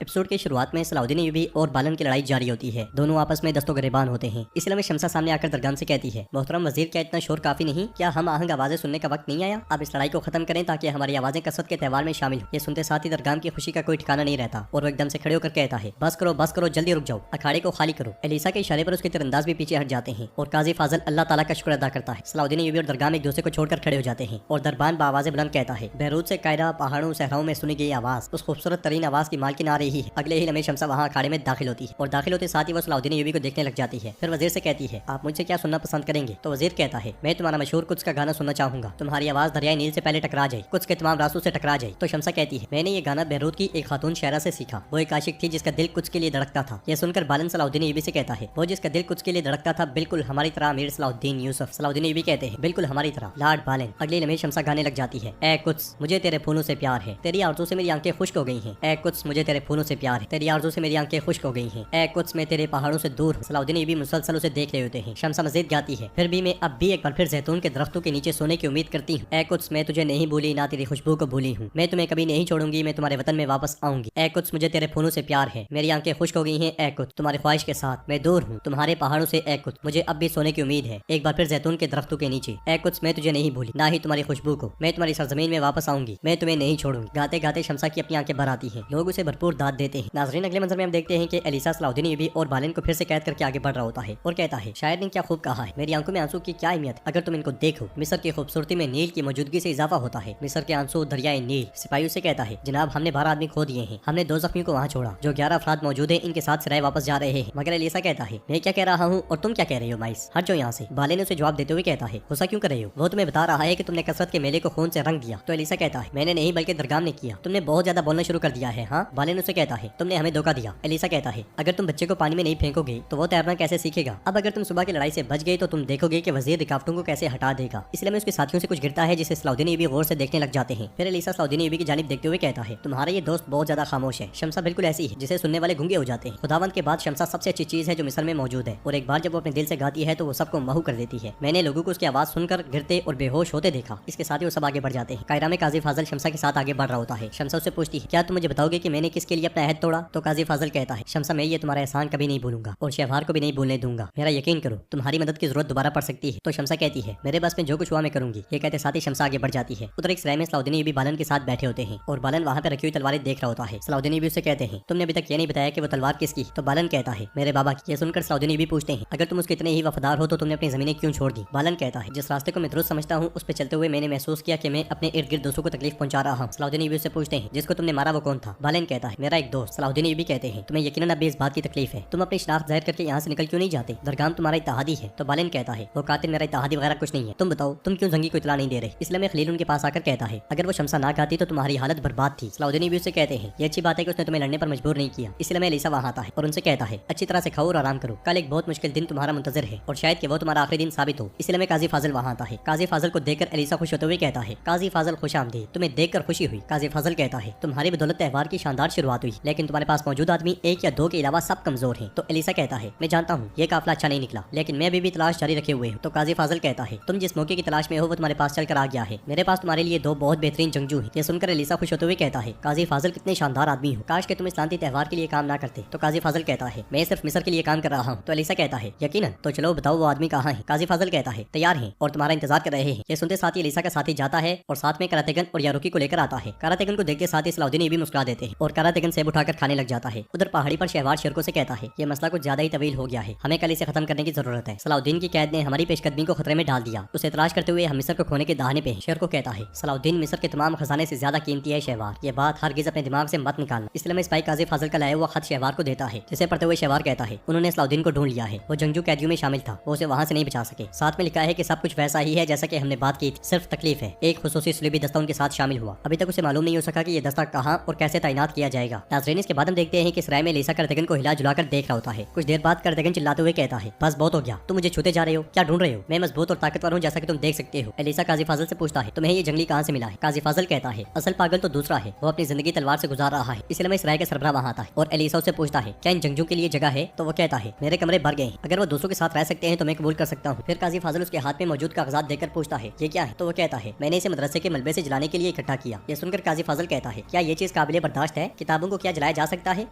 Episode की शुरुआत में सलाउद्दीन अय्यूबी और बालन की लड़ाई जारी होती है। दोनों आपस में दस्तों गिरेबान होते हैं। इसी में शमसा सामने आकर दरगाम से कहती है, मोहतरम वजीर, क्या इतना शोर काफी नहीं? क्या हम आहंग आवाजें सुनने का वक्त नहीं आया? अब इस लड़ाई को खत्म करें ताकि हमारी आवाजें कसरत के त्यौहार में शामिल हो। ये सुनते साथ ही दरगाम की खुशी का कोई ठिकाना नहीं रहता और वो एकदम से खड़े होकर कहता है, बस करो, जल्दी रुक जाओ, अखाड़े को खाली करो। एलिसा के इशारे पर उसके तीरंदाज भी पीछे हट जाते हैं और काजी फाजल अल्लाह ताला का शुक्र अदा करता है। सलाउद्दीन अय्यूबी और दरगाम एक दूसरे को छोड़कर खड़े हो जाते हैं और दरबान बावाज़े बुलंद कहता है, बैरूत से कायरा पहाड़ों सहराओं में सुनी गई आवाज उस खूबसूरत तरीन आवाज की मालकिन आ रही है। अगले ही लम्हे शमसा वहाँ अखाड़े में दाखिल होती है और दाखिल होते साथ ही वो सलाउद्दीन अय्यूबी को देखने लग जाती है। फिर वजीर से कहती है, आप मुझसे क्या सुनना पसंद करेंगे? तो वजीर कहता है, मैं तुम्हारा मशहूर कुछ का गाना सुनना चाहूंगा। तुम्हारी आवाज दरियाई नील से पहले टकरा जाए, कुछ के तमाम रास्तों से टकरा जाए। तो शमसा कहती है, मैंने ये गाना बैरूत की एक खातून शायरा से सीखा। वो एक आशिक थी जिसका दिल कुछ के लिए धड़कता था। यह सुनकर बालन सलाउद्दीन अय्यूबी से कहता है, वो जिसका दिल कुछ के लिए धड़कता था, बिल्कुल हमारी तरह अमीर सलाउद्दीन यूसुफ। सलाउद्दीन अय्यूबी कहते हैं, बिल्कुल हमारी तरह लॉर्ड बालन। अगले लम्हे शमसा गाने लग जाती है, ए कुछ मुझे तेरे फूलों से प्यार है, तेरी आरज़ू से मेरी आंखें खुश्क हो गई हैं। ए कुछ मुझे तेरे फूलों से प्यार है, तेरी आरज़ू से मेरी आंखें खुश्क हो गई हैं। ए कुछ मैं तेरे पहाड़ों से दूर हूं। सलाउद्दीन अय्यूबी मुसलसल उसे देख रहे होते हैं। शमसा मजीद गाती है, फिर भी मैं अब भी एक बार फिर जैतून के दरख्तों के नीचे सोने की उम्मीद करती हूँ। ए कुछ मैं तुझे नहीं भूली, ना तेरी खुशबू को भूली हूँ। मैं तुम्हें कभी नहीं छोड़ूंगी, मैं तुम्हारे वतन में वापस आऊंगी। ए कुछ मुझे तेरे फूलों से प्यार है, मेरी आंखें खुश्क हो गई हैं। ए कुछ तुम्हारी ख्वाहिश के साथ मैं दूर हूँ तुम्हारे पहाड़ों से। ए कुछ मुझे अब भी सोने की उम्मीद है, एक बार फिर जैतून के दरख्तों के नीचे। ए कुछ मैं तुझे नहीं भूली, ना ही तुम्हारी खुशबू को। मैं तुम्हारी सरजमीन में वापस आऊंगी, मैं तुम्हें नहीं छोड़ूंगी। गाते गाते शमसा की अपनी आंखें भर आती हैं। लोग उसे भरपूर दाद देते हैं। नाज़रीन, अगले मंजर में हम देखते हैं कि एलिसा सलाउद्दीन अय्यूबी और बालन को फिर से कैद करके आगे बढ़ रहा होता है और कहता है, शायर ने क्या खूब कहा है, मेरी आंखों में आंसू की क्या अहमियत अगर तुम इनको देखो। मिस्र की खूबसूरती में नील की मौजूदगी से इजाफा होता है। मिस्र के आंसू दरियाए नील। सिपाहियों से कहता है, जनाब हमने 12 आदमी खो दिए हैं, हमने 2 जख्मियों को वहाँ छोड़ा, जो 11 अफराद मौजूद है इनके साथ सराय वापस जा रहे हैं। मगर एलिसा कहता है, मैं क्या कह रहा हूँ और तुम क्या कह रहे हो माइस, हट जाओ यहाँ से। बाले ने उसे जवाब देते हुए कहता है, गुस्सा क्यों कर रहे हो, वो तुम्हें बता रहा है कि तुमने कसरत के मेले को खून से रंग दिया। तो एलिसा कहता है, मैंने नहीं बल्कि दरगाम ने किया, तुमने बहुत ज्यादा बोलना शुरू कर दिया है। हाँ, बाले ने उसे कहता है, तुमने हमें धोखा दिया। एलिसा कहता है, अगर तुम बच्चे को पानी में नहीं फेंकोगे तो वो तैरना कैसे सीखेगा? अब अगर तुम सुबह की लड़ाई से बच गए तो तुम देखोगे कि वजीर रुकावटों को कैसे हटा देगा। इसलिए मैं उसके साथियों से कुछ गिरता है जिसे सलाउद्दीन अय्यूबी गौर से देखने लग जाते हैं। फिर एलिसा सलाउद्दीन अय्यूबी की जानिब देखते हुए कहता है, तुम्हारा ये दोस्त बहुत ज्यादा खामोश है। शमसा बिल्कुल ऐसी है जिसे सुनने वाले गूंगे हो जाते हैं। खुदावंद के बाद शमसा सबसे अच्छी चीज है जो मिस्र में मौजूद है और एक बार जब वो अपने दिल से गाती है तो वो सबको महू कर देती है। मैंने लोगों को उसकी आवाज सुनकर गिरते और बेहोश होते देखा। इसके साथ ही वो सब आगे बढ़ जाते हैं। कायरा में काजी फाजल शमसा के साथ आगे बढ़ रहा होता है। शमसा उससे पूछती है, क्या तुम मुझे बताओगे कि मैंने किसके लिए अपना अहद तोड़ा? तो काजी फाजल कहता है, शमसा मैं ये तुम्हारा एहसान कभी नहीं भूलूंगा और शहवार को भी नहीं भूलने दूंगा। मेरा यकीन करो, तुम्हारी मदद की जरूरत दोबारा पड़ सकती है। तो शमसा कहती है, मेरे बस में जो कुछ हुआ मैं करूंगी। ये कहते साथ ही शमसा आगे बढ़ जाती है। उधर एक सराय में सलाउद्दीन अय्यूबी बालन के साथ बैठे होते हैं और बालन वहाँ पे रखी हुई तलवारें देख रहा होता है। सलाउद्दीन अय्यूबी उससे कहते हैं, तुमने अभी तक ये नहीं बताया कि वो तलवार किसकी? तो बालन कहता है, मेरे बाबा की। ये सुनकर सलाउद्दीन अय्यूबी पूछते हैं, अगर तुम उसके इतने ही वफादार हो तो तुमने अपनी जमीनें क्यों छोड़ दी? बालन कहता है, जिस रास्ते को मैं दुरुस्त समझता हूँ उस पर चलते हुए मैंने महसूस किया कि मैं अपने इर्द गिर्द दोस्तों को तकलीफ पहुंचा रहा हूँ। सलाउद्दीन अय्यूबी से पूछते हैं, जिसको तुमने मारा वो कौन था? बालन कहता है, मेरा एक दोस्त। सलाउद्दीन अय्यूबी कहते हैं, तुम्हें यकीनन अभी इस बात की तकलीफ है, तुम अपनी शनाख्त जाहिर करके यहाँ से निकल क्यों नहीं जाते? दरगाम तुम्हारा इत्तेहादी है। तो बालन कहता है, वो कातिल मेरा इत्तेहादी वगैरह कुछ नहीं है, तुम बताओ तुम क्यों जंगी को इतला नहीं दे रहे? इसलिए मैं खलील उनके पास आकर कहता है, अगर वो शमसा ना गाती तो तुम्हारी हालत बर्बाद थी। सलाउद्दीन अय्यूबी से कहते हैं, ये अच्छी बात है कि उसने तुम्हें लड़ने पर मजबूर नहीं किया। इसलिए मैं एलिसा वहाँ आता है और उनसे कहता है, अच्छी तरह से खाओ और आराम करो, कल एक बहुत मुश्किल दिन तुम्हारा मुंतजर है और शायद कि वो तुम्हारा आखिरी दिन साबित हो। इसलिए मैं काजी फाजल वहाँ आता है। काजी फाजल को देखकर एलिसा खुश होते हुए कहता है, काजी फाजल खुश आमदीद, तुम्हें देखकर खुशी हुई। काजी फाजल कहता है, तुम्हारी बदौलत त्यौहार की शानदार शुरुआत हुई, लेकिन तुम्हारे पास मौजूद आदमी 1 या 2 के अलावा सब कमजोर हैं। तो एलिसा कहता है, मैं जानता हूँ ये काफिला अच्छा नहीं निकला, लेकिन मैं अभी भी तलाश जारी रखे हुए हूँ। तो काजी फाजल कहता है, तुम जिस मौके की तलाश में हो वो तुम्हारे पास चल कर आ गया है। मेरे पास तुम्हारे लिए 2 बहुत बेहतरीन जंगजू हैं। ये सुनकर एलिसा खुश होते हुए कहता है, काजी फाजल कितने शानदार आदमी हो, काश के तुम इस शांति त्यौहार के लिए काम ना करते। तो काजी फाजल कहता है, मैं सिर्फ मिस्र के लिए काम कर रहा हूँ। तो एलिसा कहता है, यकीनन, तो चलो बताओ वो आदमी कहाँ है? काजी फाजल कहता है, तैयार हैं और तुम्हारा इंतजार कर रहे हैं। ये सुनते साथ ही एलिसा का साथी जाता है और साथ में करातेगन और यारुकी को लेकर आता है। करातेगन को देखते साथ ही सलाउद्दीन अय्यूबी मुस्कुरा देते हैं और करातेगन सेब उठाकर खाने लग जाता है। उधर पहाड़ी पर शहवार शेरको से कहता है, ये मसला कुछ ज्यादा ही तवील हो गया है, हमें कल इसे खत्म करने की जरूरत है। सलाउद्दीन की कैद ने हमारी पेशकदमी को खतरे में डाल दिया, उसे तलाश करते हुए हम मिस्र को खोने के दहाने पे हैं। शेरको कहता है, सलाउद्दीन मिस्र के तमाम खजाने से ज्यादा कीमती है शहवार, ये बात हरगिज अपने दिमाग से मत निकालना। इसलिए मैं सिपाही काजी फाजल का लाया हुआ खत शहवार को देता है, जिसे पढ़ते हुए शहवार कहता है, उन्होंने सलाउद्दीन को ढूंढ लिया है, वो जंगजू कैदियों में शामिल था, वो उसे वहाँ से नहीं बचा सके। साथ में लिखा है कि सब कुछ वैसा ही है जैसा कि हमने बात की थी, सिर्फ तकलीफ है एक खुसूसी सलीबी दस्ता उनके साथ शामिल हुआ। अभी तक उसे मालूम नहीं हो सका कि ये दस्ता कहाँ और कैसे तैनात किया जाएगा। नाज़रीन, इसके बाद हम देखते हैं कि सराय में एलिसा करातेगन को हिला जुलाकर देख रहा होता है। कुछ देर बाद करातेगन चिल्लाते हुए कहता है, बस बहुत हो गया, तुम मुझे छूते जा रहे हो, क्या ढूंढ रहे हो? मैं मजबूत और ताकतवर हूँ जैसा कि तुम देख सकते हो। एलिसा काजी फाजल से पूछता है, तुम्हें ये जंगली कहाँ से मिला है? काजी फाजल कहता है, असल पागल तो दूसरा है, वो अपनी जिंदगी तलवार से गुजार रहा है, इसलिए मैं सराय का सरबराह वहाँ आता है और एलिसा उससे पूछता है, क्या इन जंगजू के लिए जगह है? तो वो कहता है, मेरे कमरे भर गए हैं, अगर वो दोस्तों के साथ रह सकते हैं तो मैं कबूल कर सकता हूँ। फिर काजी फाजल उसके हाथ में मौजूद कागजात देकर पूछता है, ये क्या है? तो वो कहता है, मैंने इसे मदरसे के मलबे से जलाने के लिए इकट्ठा किया। ये सुनकर काजी फाजल कहता है, क्या ये चीज काबिल बर्दाश्त है? किताबों को क्या जलाया जा सकता है?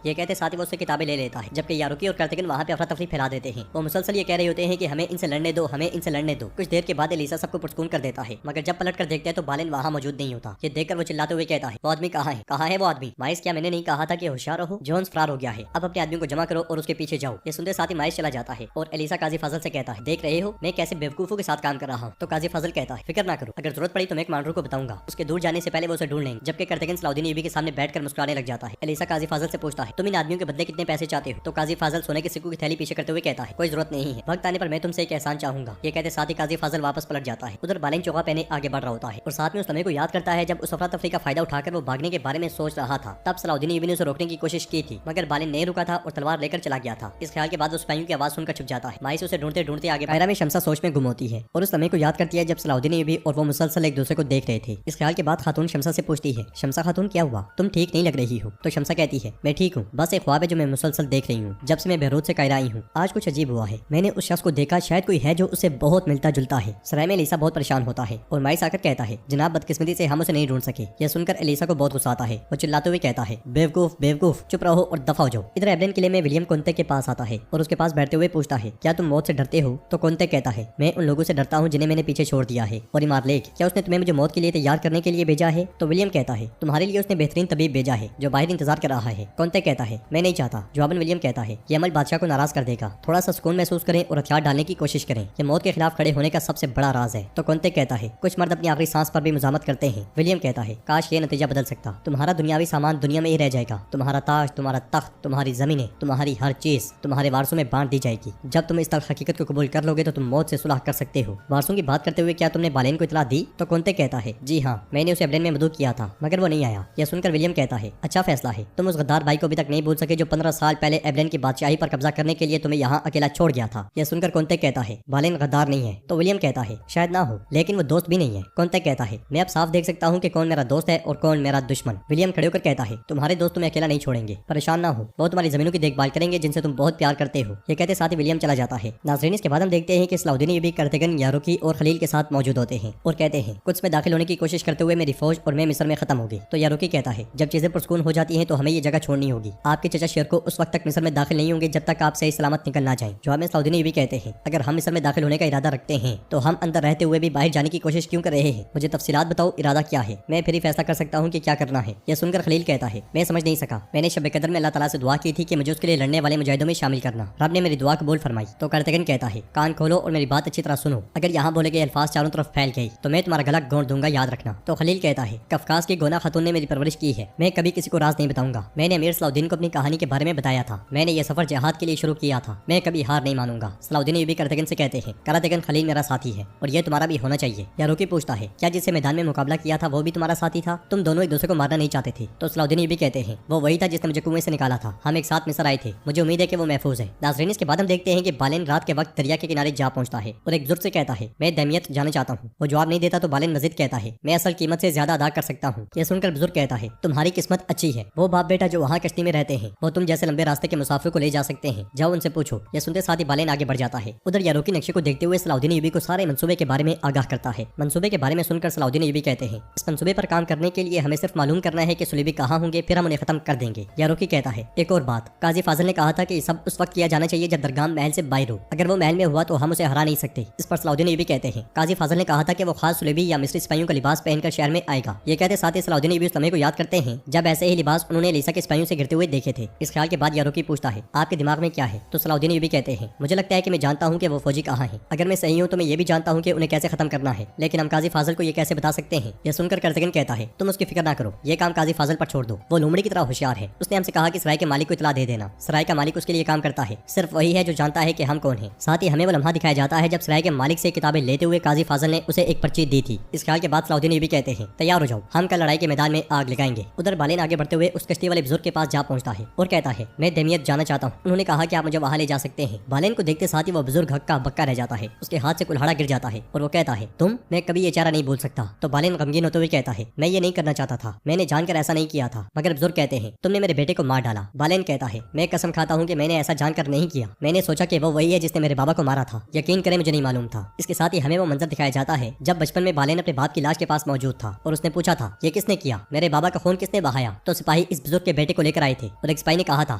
ये कहते साथ ही वो उससे किताबें ले लेता है, जबकि यारुकी और कार्तिकन वहाँ पे अफरा तफरी फैला देते हैं। वो मुसलसल ये कह रहे होते हैं कि हमें इनसे लड़ने दो, हमें इनसे लड़ने दो। कुछ देर के बाद एलिसा सबको पुरस्कून कर देता है, मगर जब पलट कर देखते हैं तो बालेन वहाँ मौजूद नहीं होता। ये देखकर वो चिल्लाते हुए कहता है, वो आदमी कहाँ है? कहाँ है वो आदमी? माइस, क्या मैंने नहीं कहा था कि होशियार रहो? जोन्स फरार हो गया है, अब अपने आदमियों को जमा करो और उसके पीछे जाओ। ये सुनते साथ ही माइस चला जाता है और एलिसा काजी फाजल से कहता है, देख रहे हो मैं कैसे बेवकूफों के साथ काम कर रहा हूँ? तो काजी फाजल कहता है, फिक्र ना करो, अगर जरूरत पड़ी तो मैं कमांडर को बताऊंगा, उसके दूर जाने से पहले वो उसे ढूंढ लेंगे। जबकि कार्तिकन सलाउद्दीन यूबी के सामने बैठकर मुस्कुराने लग जाता है। एलिसा काजी फाजल से पूछता है, तुम इन आदमियों के बदले कितने पैसे चाहते हो? तो काजी फाजल सोने के सिक्कों की थैली पीछे करते हुए कहता है, कोई जरूरत नहीं है, वक्त आने पर मैं तुमसे एक एहसान चाहूंगा। ये कहते साथ ही काजी फाजल वापस पलट जाता है। उधर बालेन चौका पहने आगे बढ़ रहा होता है और साथ में उस समय को याद करता है जब उस अफरा तफरी का फायदा उठाकर वो भागने के बारे में सोच रहा था। तब सलाउद्दीन यूबी ने उसे रोकने की कोशिश की थी, मगर बालेन नहीं रुका था और तलवार लेकर चला गया था। इस ख्याल के बाद वो सिपाहियों की आवाज सुनकर छुप जाता है। माइस उसे ढूंढते ढूंढते आगे कायरा में शमसा सोच में गुम होती है और उस समय को याद करती है जब सलाउद्दीन यूबी और वो मुसलसल एक दूसरे को देख रहे थे। इस ख्याल के बाद खातून शमसा से पूछती है, शमसा खातून क्या हुआ? तुम ठीक नहीं लग रही हो। तो शमसा कहती है, मैं ठीक हूँ, बस एक ख्वाब है जो मैं मुसलसल देख रही हूँ जब से मैं बेरूत से कायरा आई हूँ। आज कुछ अजीब हुआ है, मैंने उस शख्स को देखा, शायद कोई है जो उससे बहुत मिलता जुलता है। सराय में एलिसा बहुत परेशान होता है और माइस आकर कहता है, जनाब बदकिस्मती से हम उसे नहीं ढूंढ सके। यह सुनकर एलिसा को बहुत गुस्सा आता है। वो चिल्लाते हुए कहता है, बेवकूफ बेवकूफ, चुप रहो और दफा हो जाओ। इधर एब्रेन किले में विलियम कोंते के पास आता है और उसके पास बैठते हुए पूछता है, क्या तुम मौत से डरते हो? तो कोंते कहता है, मैं उन लोगों से डरता हूँ जिन्हें मैंने पीछे छोड़ दिया है। और इमारलेक, क्या उसने तुम्हें मुझे मौत के लिए तैयार करने के लिए भेजा है? तो विलियम कहता है, तुम्हारे लिए उसने बेहतरीन तबीब भेजा है जो बाहर इंतजार कर रहा है। कोंते कहता है, मैं नहीं चाहता। जवाबन विलियम कहता है, ये अमल बादशाह को नाराज कर देगा, थोड़ा सा सुकून महसूस करें और हथियार डालने की कोशिश करें, ये मौत के खिलाफ खड़े होने का सबसे बड़ा राज है। तो कोंते कहता है, कुछ मर्द अपनी आखिरी सांस पर भी मुजामत करते हैं। विलियम कहता है, काश ये नतीजा बदल सकता, तुम्हारा दुनियावी सामान दुनिया में ही रह जाएगा, तुम्हारा ताज, तुम्हारा तख्त, तुम्हारी जमीनें, तुम्हारी हर चीज तुम्हारे वारसों में बांट दी जाएगी। जब तुम इस तल्ख हकीकत को कबूल कर लोगे तो तुम मौत से सुलह कर सकते हो। वारसों की बात करते हुए, क्या तुमने बालेन को इतला दी? तो कोंते कहता है, जी हाँ, मैंने उसे एब्रेन में मदऊ किया था मगर वो नहीं आया। यह सुनकर विलियम कहता है, अच्छा फैसला है, तुम उस गद्दार भाई को अभी तक नहीं भूल सके जो 15 साल पहले एब्रेन की बादशाही पर कब्जा करने के लिए तुम्हें यहाँ अकेला छोड़ गया था। यह सुनकर कोंते कहता है, बालेन गद्दार नहीं है। तो विलियम कहता है, शायद ना हो, लेकिन वो दोस्त भी नहीं है। कोंते कहता है, मैं अब साफ देख सकता हूँ कि कौन मेरा दोस्त है और कौन मेरा दुश्मन। विलियम खड़े होकर कहता है, तुम्हारे दोस्त तुम्हें अकेला नहीं छोड़ेंगे, परेशान ना हो, वो तुम्हारी जमीनों की देखभाल करेंगे जिनसे तुम बहुत प्यार करते हो। ये कहते साथ ही विलियम चला जाता है। नाज़रीन, इसके बाद हम देखते हैं कि सलाउद्दीन यूबी कार्तिकन, यारुकी और खलील के साथ मौजूद होते हैं और कहते हैं, कुछ में दाखिल होने की कोशिश करते हुए मेरी फौज और मैं मिस्र में खत्म होगी। तो यारुकी कहता है, जब चीजें पुरस्कून हो जाती हैं तो हमें ये जगह छोड़नी होगी। आपके चचा शेर को उस वक्त तक मिस्र में दाखिल नहीं होंगे जब तक आप सही सलामत निकल ना जाए। जवाब में सलाउद्दीन यूबी कहते हैं, अगर हम मिस्र में दाखिल होने का इरादा रखते हैं तो हम अंदर रहते हुए भी बाहर जाने की कोशिश क्यों कर रहे हैं? मुझे तफसीलात बताओ, इरादा क्या है, मैं फिर ही फैसला कर सकता हूँ कि क्या करना है। यह सुनकर खलील कहता है, मैं समझ नहीं सका, मैंने शब कदर में अल्लाह ताला से दुआ की थी कि मुझे उसके लिए लड़ने वाले मुजाहिदों में शामिल करना, रब ने मेरी दुआ कबूल फरमाई। तो कार्तिकन कहता है, कान खोलो और मेरी बात अच्छी तरह सुनो, अगर यहाँ बोले गए अल्फाज चारों तरफ फैल गई तो मैं तुम्हारा गला गोंद दूंगा, याद रखना। तो खलील कहता है, कफकास की गोना खातून ने मेरी परवरिश की है, मैं कभी किसी को राज नहीं बताऊंगा। मैंने अमीर सलाउद्दीन को अपनी कहानी के बारे में बताया था, मैंने ये सफर जिहाद के लिए शुरू किया था, मैं कभी हार नहीं मानूंगा। सलाउद्दीन यूबी कार्तिकन से कहते हैं, कार्तिकन खलील मेरा साथी है और ये तुम्हारा भी होना चाहिए। यारुकी पूछता है, क्या जिससे मैदान में मुकाबला किया था वो भी तुम्हारा साथी था? तुम दोनों एक दूसरे को मारना नहीं चाहते थे? तो सलाउद्दीन यूबी कहते हैं, वो वही था जिसने मुझे कुएं से निकाला था, हम एक साथ मिस्र आए थे, मुझे उम्मीद है कि वो महफूज है। नाज़रीन, इसके बाद हम देखते हैं कि बालेन रात के वक्त दरिया के किनारे जा पहुंचता है और एक बुजुर्ग से कहता है, मैं दहमियत जाना चाहता हूँ। वो जवाब नहीं देता तो बालेन मजीद कहता है, मैं असल कीमत से ज्यादा अदा कर सकता हूँ। यह सुनकर बुजुर्ग कहता है, तुम्हारी किस्मत अच्छी है, वो बाप बेटा जो वहाँ कश्ती में रहते हैं वो तुम जैसे लंबे रास्ते के मुसाफिर को ले जा सकते हैं, जाओ उनसे पूछो। यह सुनते साथ ही बालेन आगे बढ़ जाता है। उधर यारुकी नक्शे को देखते हुए सलाउद्दीन यूबी को सारे मंसूबे के बारे में आगाह करता है। मंसूबे के बारे में सुनकर सलाउद्दीन यूबी कहते हैं, इस मंसूबे पर काम करने के लिए हमें सिर्फ मालूम करना है कि सुलेबी कहाँ होंगे, फिर हम उन्हें खत्म कर देंगे। यारुकी कहता है, एक और बात, काजी फाजिल ने कहा था कि सब उस वक्त किया जाना चाहिए जब दरगाम महल से बाहर हो, अगर वो महल में हुआ तो हम उसे हरा नहीं सकते। इस पर सलाउद्दीन यूबी कहते हैं, काजी फाजिल ने कहा था कि वो खास सुलेबी या मिस्री सिपाहियों का लिबास पहनकर शहर में आएगा। ये कहते साथ ही सलाउद्दीन यूबी उस समय को याद करते हैं जब ऐसे ही लिबास उन्होंने एलिसा के सिपाहियों से घिरते हुए देखे थे। इस ख्याल के बाद यारुकी पूछता है, आपके दिमाग में क्या है? तो सलाउद्दीन यूबी कहते हैं, मुझे लगता है कि मैं जानता हूँ कि वो फौजी कहाँ है, अगर मैं सही हूँ तो मैं ये भी जानता हूँ कि उन्हें कैसे खत्म करना है, लेकिन हम काजी फाजिल को ये कैसे बता सकते हैं? यह सुनकर कार्तिकन कहता है, तुम उसकी फिक्र ना करो, ये काम काजी फाजिल पर छोड़ दो, वो लोमड़ी की तरह होशियार है, उसने हमसे कहा कि सराय के मालिक को इतला दे देना। सराय का मालिक उसके लिए काम करता है, सिर्फ वही है जो जानता है कि हम कौन हैं। साथ ही हमें वो लम्हा दिखाया जाता है जब सराय के मालिक से किताबें लेते हुए काजी फाजिल ने उसे एक पर्ची दी थी। इस ख्याल के बाद सलाउद्दीन यूबी कहते हैं, तैयार हो जाओ, हम कल लड़ाई के मैदान में आग लगाएंगे। उधर बालेन आगे बढ़ते हुए उस कश्ती वाले बुजुर्ग के पास जा पहुंचता है और कहता है, मैं दहमियत जाना चाहता हूँ, उन्होंने कहा कि आप मुझे वहाँ ले जा सकते हैं। बालेन को देखते साथ ही वो बुजुर्ग हक्का बक्का रह जाता है, उसके हाथ से कुल्हाड़ा गिर जाता है और वो कहता है, तुम? मैं कभी ये चारा नहीं भूल सकता। तो बालेन गमगीन होते हुए कहता है, मैं ये नहीं करना चाहता था, मैंने जानकर ऐसा नहीं किया था, मगर बुजुर्ग कहते हैं, तुमने मेरे बेटे को मार डाला। बालेन कहता है, मैं कसम खाता हूँ कि मैंने ऐसा जानकर नहीं किया, मैंने सोचा कि वो वही है जिसने मेरे बाबा को मारा था, यकीन करें मुझे नहीं मालूम था। इसके साथ ही हमें वो मंजर दिखाया जाता है जब बचपन में बालेन अपने बाप की लाश के पास मौजूद था और उसने पूछा था, ये किसने किया, मेरे बाबा का खून किसने बहाया? तो सिपाही इस बुजुर्ग के बेटे को लेकर आए थे और एक सिपाही ने कहा था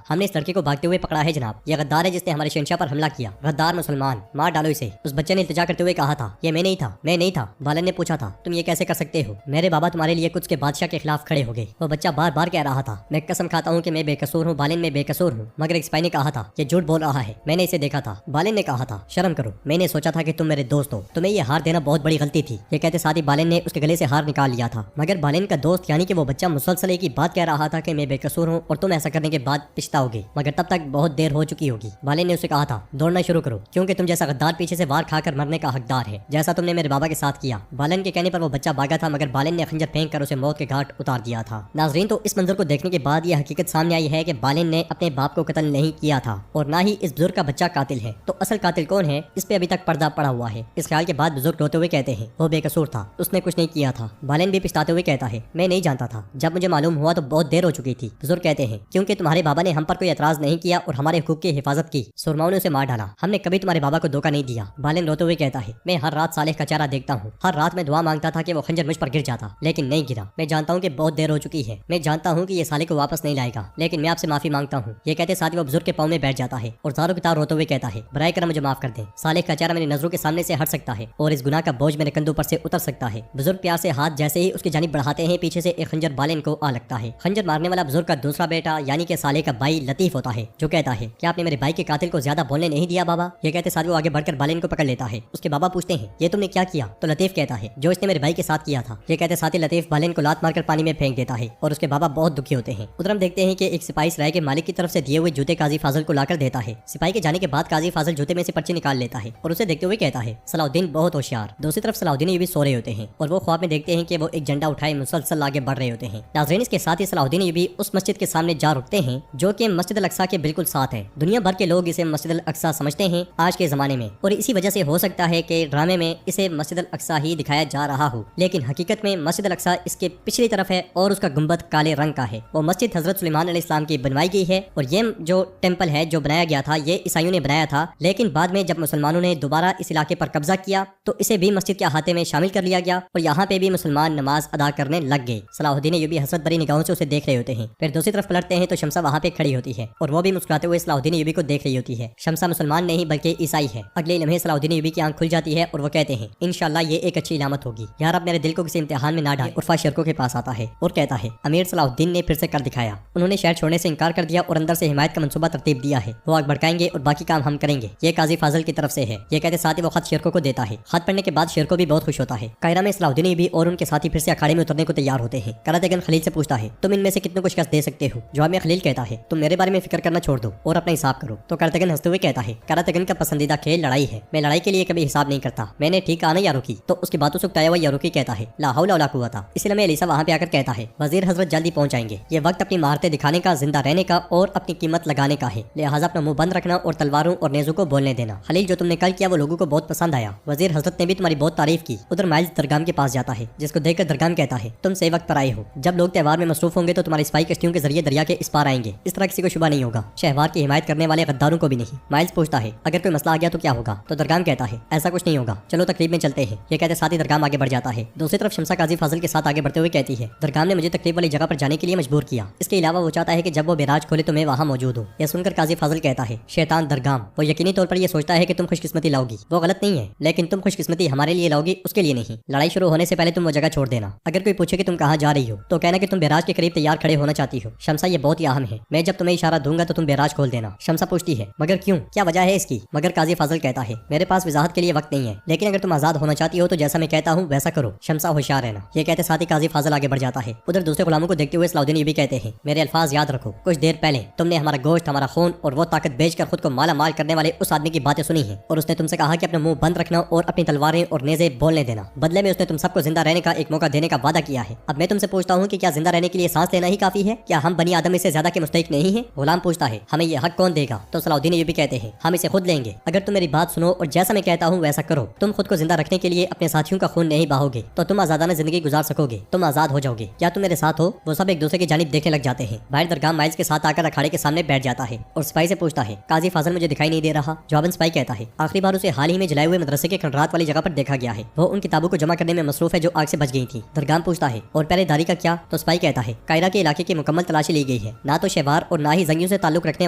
हमने इस लड़के को भागते हुए पकड़ा है जनाब, ये गद्दार है जिसने हमारे शहंशाह पर हमला किया, गद्दार मुसलमान, मार डालो इसे। उस बच्चे ने इल्तिजा करते हुए कहा था ये मैं नहीं था। बालन ने पूछा था तुम ये कैसे कर सकते हो, मेरे बाबा तुम्हारे लिए कुछ के बादशाह के खिलाफ खड़े हो गए। वो बच्चा बार बार कह रहा था मैं कसम खाता हूँ कि मैं बेकसूर हूँ बालन, मैं बेकसूर हूँ। मगर एक सिपाही ने कहा था ये झूठ बोल रहा है, मैंने इसे देखा था। बालन ने कहा था शर्म करो, मैंने सोचा था कि तुम मेरे दोस्त हो, तुम्हें ये हार देना बहुत बड़ी गलती थी। ये कहते साथ ही बालन ने उसके गले से हार निकाल लिया था। मगर बालन का दोस्त यानी कि वो बच्चा मुसलसल एक ही बात कह रहा था कि मैं बेकसूर हूँ और तुम ऐसा करने के बाद पछताओगे, मगर तब तक बहुत देर हो चुकी होगी। बालन ने उसे कहा था दौड़ना शुरू करो क्योंकि तुम जैसा गद्दार पीछे से वार खाकर मरने का हकदार है, जैसा तुमने मेरे बाबा के साथ किया। बालन के कहने पर वो बच्चा भागा था मगर बालन ने खंजर फेंक कर उसे मौत के घाट उतार दिया था। नाजरीन, तो इस मंजर को देखने के बाद यह हकीकत सामने आई है कि बालन ने अपने बाप को कत्ल नहीं किया था और ना ही इस बुजुर्ग का बच्चा कातिल है। तो असल कातिल कौन है, इस पे अभी तक पर्दा पड़ा हुआ है। इस ख्याल के बाद बुजुर्ग रोते हुए कहते हैं वो बेकसूर था, उसने कुछ नहीं किया था। बालन भी पछताते हुए कहता है मैं नहीं जानता था, जब मुझे मालूम हुआ तो बहुत देर हो चुकी थी। बुजुर्ग कहते हैं क्योंकि तुम्हारे बाबा ने हम पर कोई एतराज नहीं किया और हमारे हुकूक की हिफाजत की, सुरमाओं ने उसे मार डाला, हमने कभी तुम्हारे बाबा को धोखा नहीं दिया। बालन रोते हुए कहता है मैं हर रात सालेह का चेहरा देखता हूँ, हर रात मैं दुआ मांगता था कि वो खंजर मुझ पर गिर जाता लेकिन नहीं गिरा। मैं जानता हूँ कि बहुत देर हो चुकी है, मैं जानता हूँ कि ये साले को वापस नहीं लाएगा, लेकिन मैं आपसे माफी मांगता हूँ। ये कहते साथ ही वो बुजुर्ग के पाँव में बैठ जाता है और तारों की तार रोते हुए कहता है बराए करम मुझे माफ कर दे, सालेह का चेहरा मेरी नजरों के सामने से हट सकता है और इस गुनाह का बोझ मेरे कंधों पर से उतर सकता है। बुजुर्ग प्यार से हाथ जैसे ही उसकी जानिब बढ़ाते हैं पीछे से एक खंजर बालन को आ लगता है। खंजर मारने वाला बुजुर्ग का दूसरा बेटा यानी कि साले का भाई लतीफ होता है जो कहता है क्या आपने मेरे भाई के कातिल को ज्यादा बोलने नहीं दिया बाबा। ये कहते साथ वो आगे बढ़कर बालन को पकड़ लेता है। उसके बाबा पूछते हैं ये तुमने क्या किया, तो लतीफ कहता है जो इसने मेरे भाई के साथ किया था। ये कहते साथ ही लतीफ बालन को लात मारकर पानी में फेंक देता है और उसके बाबा बहुत दुखी होते हैं। उधर हम देखते हैं कि एक सिपाही सराय के मालिक की तरफ से दिए हुए जूते काजी फाजल को लाकर देता है। सिपाही के जाने के बाद काजी फाजल जूते में से पर्ची निकाल लेता है और उसे देखते हुए कहता है सलाउद्दीन बहुत होशियार। दूसरी तरफ सलाउद्दीन ये भी सो रहे होते हैं और वो ख्वाब में देखते हैं कि वो एक झंडा उठाए मुसलसल आगे बढ़ रहे होते हैं। नाज़रीन, इसके साथ ही सलाउद्दीन ये भी उस मस्जिद के सामने जा रुकते हैं जो कि मस्जिद अल अक्सा के बिल्कुल साथ है। दुनिया भर के लोग इसे मस्जिद अल अक्सा समझते हैं आज के जमाने में और इसी वजह से हो सकता है कि ड्रामे में इसे मस्जिद अल अक्सा ही दिखाया जा रहा हो, लेकिन हकीकत में मस्जिद अल अक्सा इसके पिछली तरफ है और उसका गुंबद काले रंग का है। वो मस्जिद हजरत सुलेमान अलैहिस्सलाम की बनवाई गई है और ये जो टेम्पल है जो बनाया गया था ये ईसाइयों ने बनाया था, लेकिन बाद में जब मुसलमानों ने दोबारा इस इलाके पर कब्जा किया तो इसे भी मस्जिद के अहाते में शामिल कर लिया गया और यहाँ पे भी मुसलमान नमाज अदा करने लग गए। सलाहुद्दीन अय्यूबी हसरत भरी निगाहों से उसे देख रहे होते हैं। फिर दूसरी तरफ पलटते हैं तो शमसा वहाँ पे खड़ी होती है और वो भी मुस्कुराते हुए सलाहुद्दीन अय्यूबी को देख रही होती है। शमसा मुसलमान नहीं बल्कि ईसाई है। अगले लम्हे सलाहुद्दीन अय्यूबी की आंख खुल जाती है और वो कहते हैं इंशाल्लाह ये एक अच्छी इलामत होगी, यार अब मेरे दिल को किसी इम्तिहान में ना डाल। उर्फा शर्को के पास आता है और कहता है अमीर सलाहुद्दीन ने फिर से कर दिखाया, उन्होंने शहर छोड़ने से इनकार कर दिया और अंदर से हिमायत का मंसूबा तरतीब दिया है, वो आग भड़काएंगे और बाकी काम हम करेंगे। ये काजी फाजल की तरफ से है। ये कहते साथ ही वो खत शेरको को देता है। खत पढ़ने के बाद शेरको भी बहुत खुश होता है। कायरा में सलाहुद्दीन अय्यूबी और उनके साथी फिर से अखाड़े में उतरने को तैयार होते हैं। करातेगन खलील से पूछता है तुम इनमें से कितने को शिकस्त दे सकते हो। जवाब में खलील कहता है तुम मेरे बारे में फिक्र करना छोड़ दो और अपना हिसाब करो। तो करातेगन हंसते हुए कहता है करातेगन का पसंदीदा खेल लड़ाई है, मैं लड़ाई के लिए कभी हिसाब नहीं करता, मैंने ठीक आना या रुकी। तो उसकी बातों से उकताया हुआ यारुकी कहता है ला हौला वला कुव्वता। इसलिए एलिसा वहाँ पे आकर कहता है वजीर हजरत जल्दी पहुंच जाएंगे, ये वक्त अपनी महारतें दिखाने का, जिंदा रहने का और अपनी कीमत लगाने का है, लिहाजा अपना मुंह बंद रखना और तलवारों और नेज़ों को बोलने देना। खलील जो तुमने कल किया वो लोगों को बहुत पसंद आया, वजीर हजरत ने भी तुम्हारी बहुत तारीफ की। उधर माइल्स दरगाम के पास जाता है जिसको देखकर दरगाम कहता है तुम सही वक्त पर आए हो, जब लोग त्योहार में मसरूफ होंगे तो तुम्हारी स्पाई कश्तियों के जरिए दरिया के इस पार आएंगे, इस तरह किसी को शुबा नहीं होगा, शहवार की हिमायत करने वाले गद्दारों को भी नहीं। माइल्स पूछता है अगर कोई मसला आ गया तो क्या होगा। तो दरगाम कहता है ऐसा कुछ नहीं होगा, चलो तकरीब में चलते हैं। ये कहते साथ ही दरगाम आगे बढ़ जाता है। दूसरी तरफ शमसा काजी फाजिल के साथ आगे बढ़ते हुए कहती है दरगाम ने मुझे तकरीब वाली जगह पर जाने के लिए मजबूर किया, इसके अलावा वो चाहता है कि जब वो बेराज खोले तो मैं वहाँ मौजूद हूँ। यह सुनकर काजी फाजिल कहता है शैतान दरगाम, वो यकीनी तौर पर यह सोचता है कि तुम खुशकिस्मती लाओगी, वो गलत नहीं है, लेकिन तुम खुशकिस्मती हमारे लिए लाओगी उसके लिए नहीं। लड़ाई शुरू होने से पहले तुम वो जगह छोड़ देना। अगर कोई पूछे कि तुम कहाँ जा रही हो तो कहना कि तुम बेराज के करीब तैयार खड़े होना चाहती हो। शमसा ये बहुत ही अहम है, मैं जब तुम्हें इशारा दूंगा तो तुम बेराज खोल देना। शमसा पूछती है मगर क्यों, क्या वजह है इसकी। मगर काजी फाजिल कहता है मेरे पास वजाहत के लिए वक्त नहीं है, लेकिन अगर तुम आजाद होना चाहती हो तो जैसा मैं कहता हूँ वैसा करो। शमसा होशियार रहना। ये कहते साथ ही काजी फाजिल आगे बढ़ जाता है। उधर दूसरे गुलामों को देखते हुए सलाहुद्दीन ये भी कहते हैं मेरे अल्फाज याद रखो, कुछ देर पहले तुमने हमारा गोश्त, हमारा खून और वो ताकत बेचकर खुद को माला माल करने वाले उस आदमी की बातें सुनी है और उसने तुमसे कहा कि अपना मुंह बंद रखना और अपनी तलवारें और नेज़े बोलने देना। बदले में उसने तुम सबको जिंदा रहने का एक मौका देने का वादा किया है। अब मैं तुमसे पूछता हूँ कि क्या जिंदा रहने के लिए सांस लेना ही काफी है, क्या हम बनी आदम इससे ज्यादा के मुस्तहिक नहीं है। गुलाम पूछता है हमें ये हक कौन देगा। तो सलाहुद्दीन ये भी कहते हैं हम इसे खुद लेंगे, अगर तुम मेरी बात सुनो और जैसा मैं कहता हूँ वैसा करो। तुम खुद को जिंदा रखने के लिए अपने साथियों का खून नहीं बहाओगे तो तुम आजादाना जिंदगी गुजार सकोगे, तुम आजाद हो जाओगे। क्या तुम मेरे साथ हो। वो सब एक दूसरे की जानिब देखने लग जाते हैं। बाहर दरगाह माइल्स के साथ आकर अखाड़े के सामने बैठ जाता है और सिपाही से पूछता है काजी फाजिल मुझे दिखाई नहीं दे रहा। जवाबन सिपाही कहता है आखिरी बार उसे हाल ही में जलाए हुए मदरसे के खंडरात वाली जगह पर देखा गया है, वो उन किताबों को जमा करने में मसरूफ है जो आग से बच गई थी। दरगाह पूछता है और पहरेदारी का क्या। तो सिपाही कहता है कायरा कायरा के इलाके की मुकम्मल तलाशी ली गई है। ना तो शहवार और ना ही जंगियों से ताल्लुक रखने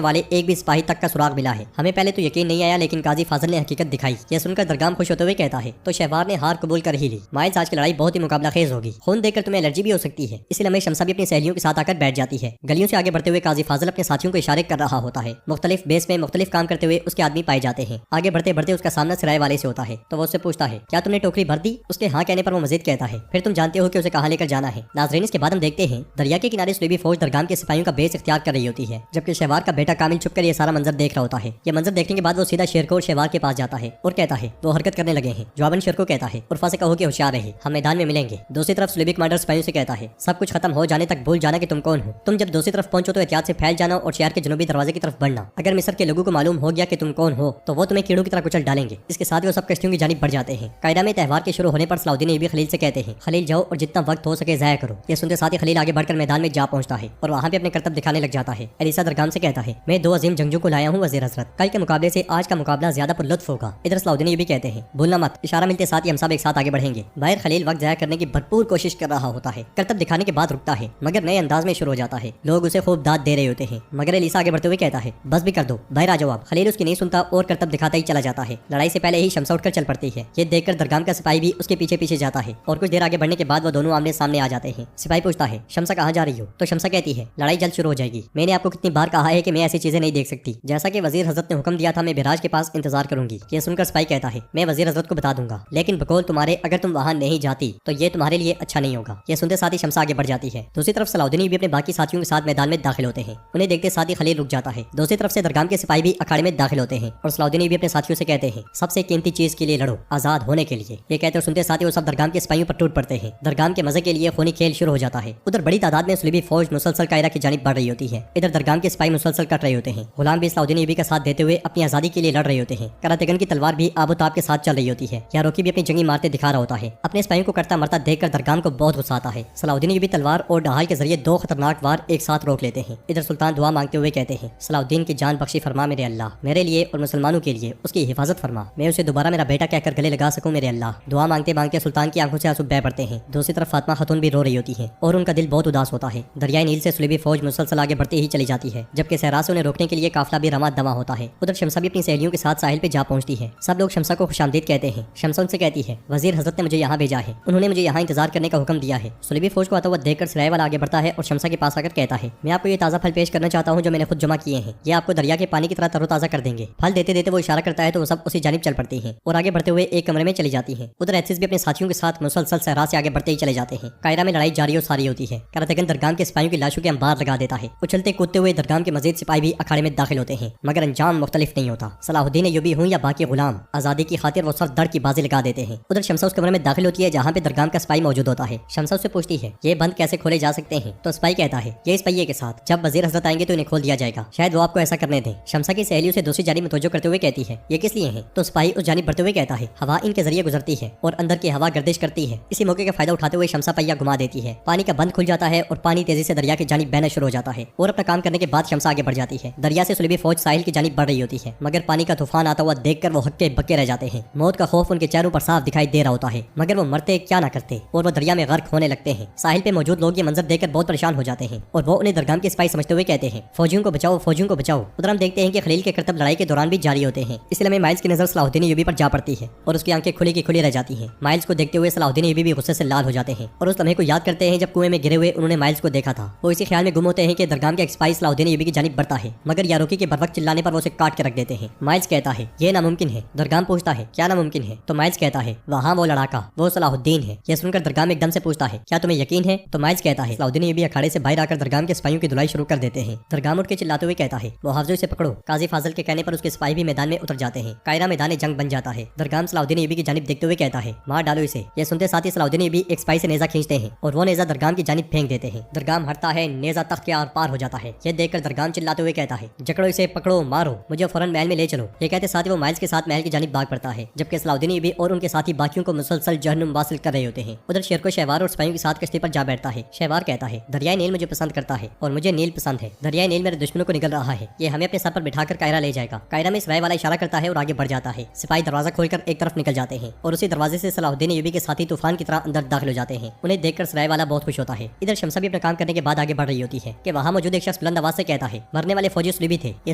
वाले एक भी सिपाही तक का सुराग मिला है। हमें पहले तो यकीन नहीं आया, लेकिन काजी फाजिल ने हकीकत दिखाई। यह सुनकर दरगाम खुश होते हुए कहता है तो शहवार ने हार कबूल कर ही ली। माइल्स, आज की लड़ाई बहुत ही मुकाबला खेज होगी। खून देखकर तुम्हें एलर्जी भी हो सकती है, इसलिए हमें शमसा भी अपनी सहेलियों के साथ आकर बैठ जाती है। गलियों से आगे बढ़ते हुए काजी फाजिल अपने साथियों को इशारे कर रहा होता है। मुख्तलिफ बेस में मुख्तलिफ काम करते हुए उसके आदमी पाए जाते हैं। आगे बढ़ते बढ़ते उसका सामना सिराय वाले से होता है तो वो उससे पूछता है क्या तुमने टोकरी भर दी? उसके हाँ कहने पर वो मजीद कहता है फिर तुम जानते हो कि उसे कहाँ लेकर जाना है। नाज़रीन, इसके बाद हम देखते हैं दरिया के किनारे सुलेबी फौज दरगाम के सिपाहियों का बेस इख्तियार कर रही होती है, जबकि शहवार का बेटा कामिल छुपकर ये सारा मंजर देख रहा होता है। ये मंजर देखने के बाद वो सीधा शेरको और शहवार के पास जाता है और कहता है वो हरकत करने लगे हैं। जवाबन शेरको कहता है उर्फा से कहो कि होशियार रहे, हम मैदान में मिलेंगे। दूसरी तरफ सुलेबी कमांडर सिपाहियों से कहता है सब कुछ खत्म हो जाने तक भूल जाना कि तुम कौन हो। तुम जब दूसरी तरफ पहुंचो तो एहतियात से फैल जाना और शहर के जनूबी दरवाजे की तरफ बढ़ना। अगर मिस्र के लोगों को मालूम हो गया कि तुम कौन हो तो वो तुम्हें कीड़ों की तरह कुचल डालेंगे। इसके साथ वो सब कश्तियों की जानिब बढ़ जाते हैं। कायदा में त्यौहार के शुरू होने पर सलाउद्दीन ऐयूबी खलील से कहते हैं खलील जाओ और जितना वक्त हो सके ज़ाया करो। ये सुनते साथ ही खलील आगे बढ़कर मैदान में जा पहुंचता है और वहाँ पे अपने करतब दिखाने लग जाता है। एलिसा दरगाम से कहता है मैं 2 अजीम जंगजू को लाया हूँ वज़ीर हज़रत, कल के मुकाबले से आज का मुकाबला ज्यादा पुरलुत्फ होगा। इधर सलाउद्दीन ऐयूबी कहते हैं भूलना मत, इशारा मिलते साथ ही हम सब एक साथ आगे बढ़ेंगे। बाहर खलील वक्त ज़ाया करने की भरपूर कोशिश कर रहा होता है। करतब दिखाने के बाद रुकता है मगर नए अंदाज में शुरू हो जाता है। लोग उसे खूब दाद दे रहे होते हैं मगर एलिसा आगे बढ़ते हुए कहता है बस भी कर दो, बाहर आ जाओ आप। खलील उसकी नहीं सुनता और करतब दिखाता ही चला जाता है। लड़ाई से पहले ही शमसा उठकर चल पड़ती है। ये देखकर दरगाम का सिपाही भी उसके पीछे पीछे जाता है और कुछ देर आगे बढ़ने के बाद वो दोनों आमने सामने आ जाते हैं। सिपाही पूछता है शमसा कहाँ जा रही हो? तो शमसा कहती है लड़ाई जल्द शुरू हो जाएगी। मैंने आपको कितनी बार कहा है कि मैं ऐसी चीजें नहीं देख सकती। जैसा कि वजीर हजरत ने हुक्म दिया था मैं बिराज के पास इंतजार करूंगी। ये सुनकर सिपाही कहता है मैं वजीर हजरत को बता दूंगा, लेकिन बकौल तुम्हारे अगर तुम वहाँ नहीं जाती तो ये तुम्हारे लिए अच्छा नहीं होगा। ये सुनते साथ ही शमसा आगे बढ़ जाती है। दूसरी तरफ सलाउद्दीन भी अपने बाकी साथियों के साथ मैदान में दाखिल होते हैं। उन्हें देखते साथ ही खलील रुक जाता है। दूसरी तरफ से दरगाम के सिपाही भी अखाड़े में दाखिल होते हैं और सलाउद्दीन भी अपने साथियों से कहते हैं सबसे कीमती चीज के लिए लड़ो, आजाद होने के लिए। ये कहते और सुनते साथ ही वो सब दरगाम के सिपाहियों पर टूट पड़ते हैं। दरगाम के मजे के लिए खूनी खेल शुरू हो जाता है। उधर बड़ी तादाद में सुलेबी फौज मुसलसल कायरा की जानिब बढ़ रही होती है। इधर दरगाम के सिपाही मुसलसल कट रहे होते हैं। गुलाम भी सलाउद्दीन ऐयूबी का साथ देते हुए अपनी आजादी के लिए लड़ रहे होते हैं। करातेगन की तलवार भी आबोताब के साथ चल रही होती है। यारोकी भी अपनी जंगी मारते दिखा रहा होता है। अपने सिपाहियों को करता मरता देखकर दरगाम को बहुत गुस्सा आता है। सलाउद्दीन ऐयूबी तलवार और ढाल के जरिए 2 खतरनाक वार एक साथ रोक लेते हैं। इधर सुल्तान दुआ मांगते हुए कहते हैं सलाउद्दीन की जान बख्शी फरमा मेरे अल्लाह, मेरे लिए और मुसलमानों के लिए उसकी हिफाजत फरमा। मैं उसे दोबारा मेरा बेटा कहकर गले लगा सकूं मेरे अल्लाह। दुआ मांगते मांगते सुल्तान की आंखों से आंसू बह पड़ते हैं। दूसरी तरफ फातिमा खातून भी रो रही होती है और उनका दिल बहुत उदास होता है। दरियाई नील से सुलेबी फौज मुसलसल आगे बढ़ती ही चली जाती है, जबकि सहरा से उन्हें रोकने के लिए काफिला भी रमा दमा होता है। उधर शमसा भी अपनी सहेलियों के साथ साहिल पे जा पहुंचती है। सब लोग शमसा को खुशामदीद कहते हैं। शमसा उनसे कहती है वजीर हजरत ने मुझे यहाँ भेजा है, उन्होंने मुझे यहाँ इंतजार करने का हुक्म दिया है। सुलेबी फौज को आता हुआ देखकर सिराय वाला आगे बढ़ता है और शमसा के पास आकर कहता है मैं आपको ये ताज़ा फल पेश करना चाहता हूँ जो मैंने खुद जमा किए हैं। ये आपको दरिया के पानी की तरह तरोताज़ा कर देंगे। फल देते देते वो इशारा करता है तो वो सब उसी जानिब चल पड़ती हैं और आगे बढ़ते हुए एक कमरे में चली जाती हैं। उधर एथिस भी अपने साथियों के साथ मुसलसल सहरा से आगे बढ़ते ही चले जाते हैं। कायरा में लड़ाई जारी और सारी होती है। करातेगन दरगाम के सिपाहियों की लाशों के अंबार लगा देता है। उछलते कूदते हुए दरगाम के मजीद सिपाही भी अखाड़े में दाखिल होते हैं मगर अंजाम मुख्तलिफ नहीं होता। सलाहुद्दीन ऐयूबी हूँ या बाकी गुलाम, आजादी की खातिर वो सब दर की बाजी लगा देते हैं। उधर शमसा उस कमरे में दाखिल होती है जहाँ पे दरगाम का सिपाही मौजूद होता है। शमसा उससे पूछती है ये बंद कैसे खोले जा सकते हैं? तो सिपाही कहता है ये इस पहिए के साथ, जब वजीर हजरत आएंगे तो इन्हें खोल दिया जाएगा, शायद वो आपको ऐसा करने दें। शमसा की सहेली उसे दूसरी जानिब मुतवज्जो करते हुए कहती है ये किस लिए है? तो सिपाही उस जानिब बढ़ते हुए कहता है हवा इनके जरिए गुजरती है और अंदर की हवा गर्दिश करती है। इसी मौके का फायदा उठाते हुए शमसा पहिया घुमा देती है। पानी का बंद खुल जाता है और पानी तेजी से दरिया की जानिब बहना शुरू हो जाता है और अपना काम करने के बाद शमसा आगे बढ़ जाती है। दरिया से सुलेबी फौज साहिल की जानिब बढ़ रही होती है मगर पानी का तूफान आता हुआ देखकर वो हक्के बक्के रह जाते हैं। मौत का खौफ उनके चेहरों पर साफ दिखाई दे रहा होता है मगर वो मरते क्या ना करते और वो दरिया में गर्क होने लगते हैं। साहिल पे मौजूद लोग ये मंजर देखकर बहुत परेशान हो जाते हैं और वो उन्हें दरगाम के सिपाही समझते हुए कहते हैं फौजियों को बचाओ, फौजियों को बचाओ। उधर हम देखते हैं कि खलील के करतब लड़ाई के दौरान भी जारी होते हैं। इसलिए में माइल्स की नजर सलाहुद्दीन ऐयूबी पर जा पड़ती है और उसकी आंखें खुली की खुली रह जाती हैं। माइल्स को देखते हुए सलाहुद्दीन ऐयूबी भी गुस्से से लाल हो जाते हैं और उस लम्हे को याद करते हैं जब कुएं में गिरे हुए उन्होंने माइल्स को देखा था। वो इसी ख्याल में गुम होते हैं कि दरगाम के एक सिपाही सलाहुद्दीन ऐयूबी की जानिब बढ़ता है मगर यारोकी के बरवक्त चिल्लाने पर वो उसे काट के रख देते हैं। माइल्स कहता है ये नामुमकिन है। दरगाम पूछता है क्या नामुमकिन है? तो माइल्स कहता है वहाँ वो लड़ाका, वो सलाहुद्दीन है। यह सुनकर दरगाम एकदम से पूछता है क्या तुम्हें यकीन है? तो माइल्स कहता है सलाहुद्दीन ऐयूबी अखाड़े से बाहर आकर दरगाम के सिपाहियों की धुलाई शुरू कर देते हैं। दरगाम उठ के चिल्लाते हुए कहता है वो हाफिजों से पकड़ो। काजी फाजिल के कहने पर उसके सिपाही भी मैदान में उतर जाते हैं। कायरा मैदान जंग बन जाता है। दरगाम सलाहुद्दीन ऐयूबी की जानिब देखते हुए कहता है मार डालो इसे। यह सुनते साथ ही सलाहुद्दीन ऐयूबी एक सिपाही से नेजा खींचते हैं और वो नेजा दरगाम की जानिब फेंक देते हैं। दरगाम हटता है, नेजा तख्त के आर पार हो जाता है। यह देखकर दरगाम चिल्लाते हुए कहता है जकड़ो इसे, पकड़ो, मारो, मुझे फौरन महल में ले चलो। ये कहते साथ ही वो माइल्स के साथ महल की जानिब भाग पड़ता है जबकि सलाहुद्दीन ऐयूबी और उनके साथी बाकियों को मुसलसल जहन्नुम वासिल कर रहे होते हैं। उधर शेर को शहवार और सिपाहियों के साथ कश्ती पर जा बैठता है। शहवार कहता है दरियाई नील मुझे पसंद करता है और मुझे नील पसंद है। दरियाई नील मेरे दुश्मनों को निकल रहा है, ये हमें अपने सर पर बिठाकर कायरा ले जाएगा। कायरा में सराय वाला इशारा करता है और आगे बढ़ जाता है। सिपाही दरवाजा खोलकर एक तरफ निकल जाते हैं और उसी दरवाजे से सलाहुद्दीन ऐयूबी के साथी तूफान की तरह अंदर दाखिल हो जाते हैं। उन्हें देखकर सराय वाला बहुत खुश होता है। इधर शमसा भी अपना काम करने के बाद आगे बढ़ रही होती है कि वहाँ मौजूद एक शख्स बुलंद आवाज से कहता है, मरने वाले फौजी सुलीबी थे। ये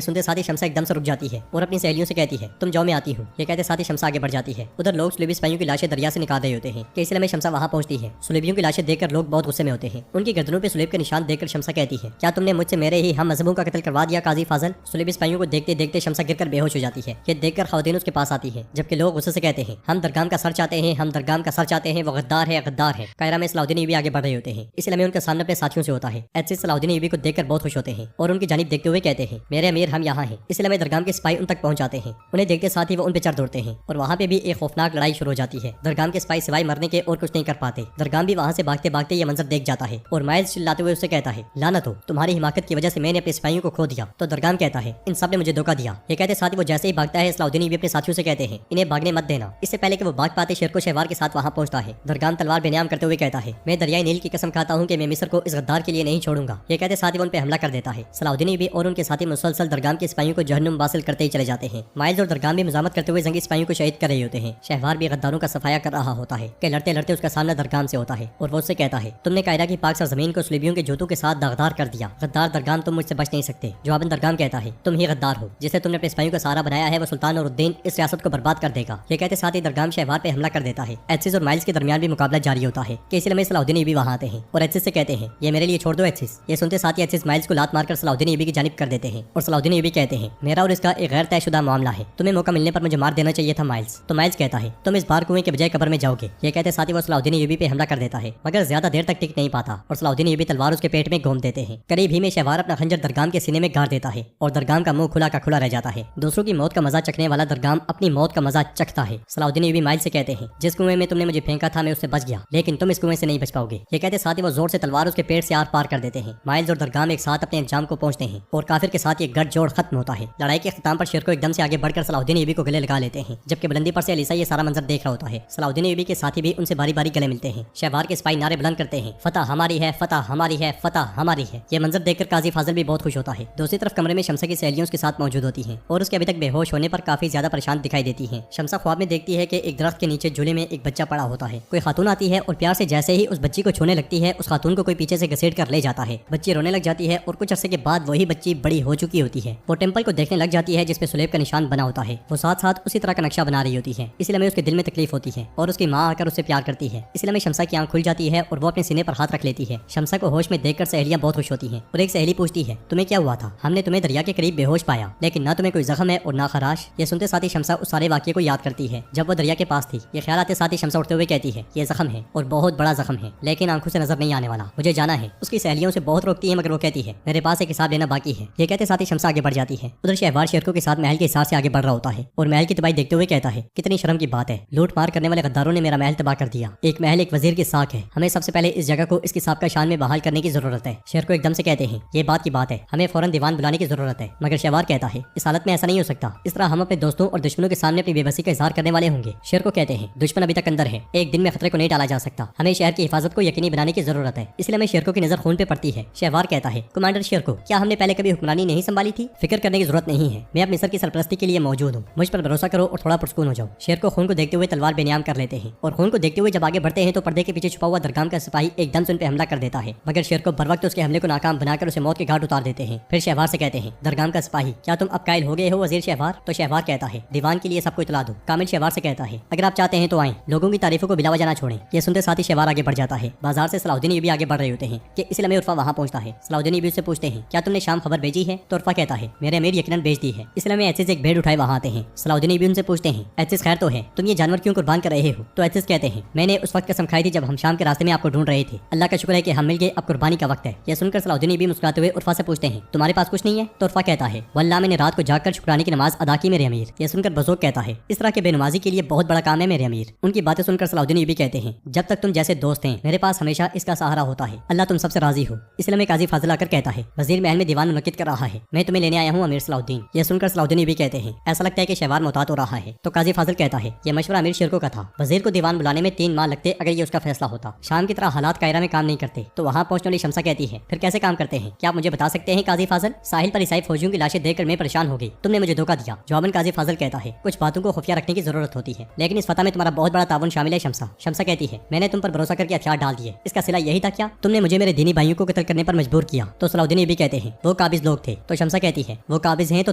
सुनते साथ ही शमसा एकदम से रुक जाती है और अपनी सहेलियों से कहती है, तुम जाओ मैं आती हूँ। ये कहते साथ ही शमसा आगे बढ़ जाती है। उधर लोग सुलीबी सिपाहियों की लाशें दरिया से निकाल रहे होते हैं कि इसलिए शमसा वहाँ पहुंचती है। सुलीबियों की लाशें देखकर लोग बहुत गुस्से में होते हैं। उनकी गर्दनों पे सुलीब के निशान देखकर शमसा कहती है, क्या तुमने मुझसे मेरे ही हम मजहबों का कत्ल करवा दिया काजी फाजल। सुलीबी सिपाहियों को देखते देखते शमसा गिरकर बेहोश हो जाती है। ये देखकर खवातीन उसके पास आती है, जबकि लोग गुस्से से कहते हैं, हम दरगाम का सर चाहते हैं, हम दरगाम का सर चाहते हैं, वो गद्दार है, गद्दार है। कायरा में सलाउद्दीन यूबी आगे बढ़ रहे होते हैं। इस लम्हे उनका सामना अपने साथियों से होता है। ऐसे सलाउद्दीन यूबी को देखकर बहुत खुश होते हैं और उनकी जानिब देखते हुए कहते हैं, मेरे अमीर हम यहाँ हैं। इस लम्हे दरगाम के सिपाही उन तक पहुंच जाते हैं। उन्हें देखते साथ ही वो उन पे चढ़ दौड़ते हैं और वहाँ पे भी एक खौफनाक लड़ाई शुरू हो जाती है। दरगाम के सिपाही सिवाय मरने के और कुछ नहीं कर पाते। दरगाम भी वहाँ से भागते भागते ये मंजर देख जाता है और माइल्स चिल्लाते हुए उससे कहता है, लानत हो, तुम्हारी हिमाकत की वजह से मैंने अपने सिपाहियों को खो दिया। तो दरगाम कहता है, इन सब ने मुझे धोखा दिया। ये कहते साथ ही वो जैसे ही भागता है, सलाउद्दीन यूबी अपने साथियों से कहते हैं, इन्हें भागने मत देना। इससे पहले कि वो भाग पाते, शेर को शहवार के साथ वहाँ पहुंचता है। दरगाम तलवार बेनियाम करते हुए कहता है, मैं दरियाई नील की कसम खाता हूँ कि मैं मिस्र को इस गद्दार के लिए नहीं छोड़ूंगा। ये कहते साथ ही वो उन पे हमला कर देता है। सलाउद्दीन यूबी और उनके साथी मुसलसल दरगाम के सिपाहियों को जहन्नुम वासिल करते ही चले जाते हैं। माइल्स और दरगाम भी मुजामत करते हुए जंगी सिपाहियों को शहीद कर रहे होते हैं। शहवार भी गद्दारों का सफाया कर रहा होता है कि लड़ते लड़ते उसका सामना दरगाम से होता है और वो उससे कहता है, तुमने कायरा की पाक सरजमीन को सुलीबियों के जूतों के साथ दागदार कर दिया। गद्दार दरगाम, तुम मुझसे बच नहीं सकते। जवाबन दरगाम कहता है, तुम ही गद्दार हो। जिसे तुमने अपने सिपाहियों का सहारा बनाया है वो सुल्तान और उद्दीन इस रियासत को बर्बाद कर देगा। ये कहते साथ ही दरगाम शहवार पे हमला कर देता है। एचसिस और माइल्स के दरमियान भी मुकाबला जारी होता है कि इसी लम्हे सलाउद्दीन यूबी वहाँ आते हैं और एचसिस से कहते हैं, ये मेरे लिए छोड़ दो एचसिस। ये सुनते साथ ही एचसिस माइल्स को लात मारकर सलाउद्दीन यूबी की जानिब कर देते हैं और सलाउद्दीन यूबी कहते हैं, मेरा और इसका एक गैर तयशुदा मामला है, तुम्हें मौका मिलने पर मुझे मार देना चाहिए था माइल्स। तो माइल्स कहता है, तुम इस बार कुएं के बजाय कब्र में जाओगे। ये कहते साथ ही वो सलाउद्दीन यूबी पे हमला कर देता है, मगर ज्यादा देर तक टिक नहीं पाता और सलाउद्दीन यूबी तलवार उसके पेट में घोंप देते हैं। करीब ही में शहवार अपना खंजर दरगाम के सीने में गाड़ देता है और दरगाम का मुंह खुला का खुला रह जाता है। दूसरों की मौत का मजा चखने वाला दरगाम अपनी मौत का मजा चखता है। सलाउद्दीन यूबी माइल्स से कहते हैं, जिस कुएं में तुमने मुझे फेंका था मैं उससे बच गया, लेकिन तुम इस कुएं से नहीं बच पाओगे। ये कहते साथ ही वो जोर से तलवार उसके पेट से आर पार कर देते हैं। माइल्स और दरगाम एक साथ अपने अंजाम को पहुंचते हैं और काफिर के साथ ये गठजोड़ खत्म होता है। लड़ाई के खिताम पर शेर को एकदम से आगे बढ़कर सलाउद्दीन यूबी को गले लगा लेते हैं, जबकि बुलंदी पर से अलीसा ये सारा मंजर देख रहा होता है। सलाउद्दीन यूबी के साथी भी उनसे बारी बारी गले मिलते हैं। शहवार के सिपाही नारे बुलंद करते हैं, फतह हमारी है, फतह हमारी है, फतह हमारी है। ये मंजर देखकर काजी फाजिल भी बहुत खुश होता है। दूसरी तरफ कमरे में शमसा की सहेलियों उसके साथ मौजूद होती हैं और उसके अभी तक बेहोश होने पर काफी ज्यादा परेशान दिखाई देती हैं। शमसा ख्वाब में देखती है कि एक दरख्त के नीचे झूले में एक बच्चा पड़ा होता है। कोई खातून आती है और प्यार से जैसे ही उस बच्ची को छूने लगती है, उस खातून को कोई पीछे से घसीट कर ले जाता है। बच्ची रोने लग जाती है और कुछ अरसे के बाद वही बच्ची बड़ी हो चुकी होती है। वो टेम्पल को देखने लग जाती है जिसपे सुलेब का निशान बना होता है। वो साथ साथ उसी तरह का नक्शा बना रही होती है। इसलिए हमें उसके दिल में तकलीफ होती है और उसकी माँ आकर उससे प्यार करती है। इसलिए हमें शमसा की आंख खुल जाती है और वो अपने सीने पर हाथ रख लेती है। शमसा को होश में देखकर सहेलियां बहुत खुश होती हैं और एक सहेली पूछती है, तुम्हें क्या हुआ था? हमने तुम्हें दरिया के करीब बेहोश पाया, लेकिन ना तुम्हें कोई जख्म है और ना खराश। ये सुनते साथ ही शमसा उस सारे वाक़ये को याद करती है जब वो दरिया के पास थी। ये ख्याल आते साथ ही शमसा उठते हुए कहती है, ये जख्म है और बहुत बड़ा जख्म है, लेकिन आंखों से नजर नहीं आने वाला, मुझे जाना है। उसकी सहेलियों से बहुत रोकती है मगर वो कहती है, मेरे पास एक हिसाब लेना बाकी है। ये कहते साथ ही शमसा आगे बढ़ जाती है। उधर शहवार शेरकों के साथ महल के हिसार से आगे बढ़ रहा होता है और महल की तबाही देखते हुए कहता है, कितनी शर्म की बात है, लूट मार करने वाले गद्दारों ने मेरा महल तबाह कर दिया। एक महल एक वजीर की साख है, हमें सबसे पहले इस जगह को इसकी साबिका शान में बहाल करने की जरूरत है। शेर को एकदम से कहते हैं, ये बात की बात है, हमें फौरन दीवान बुलाने की जरूरत है। मगर शहवार कहता है, इस हालत में ऐसा नहीं हो सकता, इस तरह हम अपने दोस्तों और दुश्मनों के सामने अपनी बेबसी का इजहार करने वाले होंगे। शेर को कहते हैं, दुश्मन अभी तक अंदर है, एक दिन में खतरे को नहीं टाला जा सकता, हमें शहर की हिफाजत को यकीनी बनाने की जरूरत है। इसलिए हमें शेरकों की नजर खून पे पड़ती है। शहवार कहता है, कमांडर शेरको, क्या हमने पहले कभी हुक्मरानी नहीं संभाली थी? फिक्र करने की जरूरत नहीं है, मैं अपनी सर की सरपरस्ती के लिए मौजूद हूँ, मुझ पर भरोसा करो और थोड़ा पुरस्कून हो जाओ। शेर को खून को देखते हुए तलवार बेनियाम कर लेते हैं और खून को देखते हुए जब आगे बढ़ते हैं तो पर्दे के पीछे छुपा हुआ दरगाम का सिपाही एकदम से उन पे हमला कर देता है, मगर शेर को बर वक्त उसके हमले को नाकाम बनाकर उसे मौत के घाट उतार देते हैं। फिर शहवार से कहते हैं, दरगाम का सिपाही, क्या तुम अब कायल हो गए हो वजीर शहवार? तो शहवार कहता है, दीवान के लिए सबको इतला दो। कामिल शहवार से कहता है, अगर आप चाहते हैं तो आएं, लोगों की तारीफों को बिला वजह ना छोड़ें। ये सुनते साथ ही शहवार आगे बढ़ जाता है। बाजार से सलाउद्दीन यूबी आगे बढ़ रहे होते हैं कि इस लम्हे उर्फा वहाँ पहुंचता है। सलाउद्दीन यूबी उससे पूछते हैं, क्या तुमने शाम खबर भेजी है? तो उर्फा कहता है, मेरे अमीर यकीनन भेज दी है। इस लम्हे एचसिस एक भेड़ उठाए वहाँ आते हैं। सलाउद्दीन यूबी उनसे पूछते हैं, एचसिस खैर तो है, तुम ये जानवर क्यों कुर्बान कर रहे हो? तो एचसिस कहते हैं, मैंने उस वक्त कसम खाई थी जब हम शाम के रास्ते में आपको ढूंढ रहे थे, अल्लाह का शुक्र है कि हम मिल गए, अब कुर्बानी का वक्त है। यह सुनकर सलाउद्दीन यूबी मुस्कुराते हुए उर्फा से पूछते हैं, तुम्हारे पास कुछ नहीं है? तो उर्फा कहता है, वल्लाह मैंने रात को जाकर शुक्राने की नमाज अदा की मेरे अमीर। यह सुनकर बज़ोक कहता है, इस तरह के बेनमाजी के लिए बहुत बड़ा काम है मेरे अमीर। उनकी बातें सुनकर सलाउद्दीन यूबी कहते हैं, जब तक तुम जैसे दोस्त हैं मेरे पास हमेशा इसका सहारा होता है, अल्लाह तुम सबसे राजी हो। इसलिए मैं काजी फाजिल आकर कहता है, वजीर महल में दीवान मुनक्किद कर रहा है, मैं तुम्हें लेने आया हूँ अमीर सलाउद्दीन। यह सुनकर सलाउद्दीन यूबी कहते हैं, ऐसा लगता है कि शहवार मोहतात हो रहा है। तो काजी फाजिल कहता है, यह मशवरा अमीर शेरको का था, वजीर को दीवान बुलाने में 3 माह लगते अगर ये उसका फैसला होता। शाम की तरह हालात कायरा में काम नहीं करते। तो वहाँ पहुंचने वाली शमसा कहती है, फिर कैसे काम करते हैं, क्या आप मुझे बता सकते हैं काजी फाजिल? साहिल पर ईसाई फौजियों की लाशें देखकर मैं परेशान हो गई, तुमने मुझे धोखा दिया। जवाबन काजी फाजिल कहता है, कुछ बातों को खुफिया रखने की जरूरत होती है, लेकिन इस फतह में तुम्हारा बहुत बड़ा ताउन शामिल है शमसा। शमसा कहती है, मैंने तुम पर भरोसा करके हथियार डाल दिए, इसका सिला यही था क्या? तुमने मुझे मेरे दीनी भाइयों को कत्ल करने पर मजबूर किया। तो सलाउद्दीन ऐयूबी कहते हैं वो काबिज लोग थे। तो शमसा कहती है वो काबिज हैं तो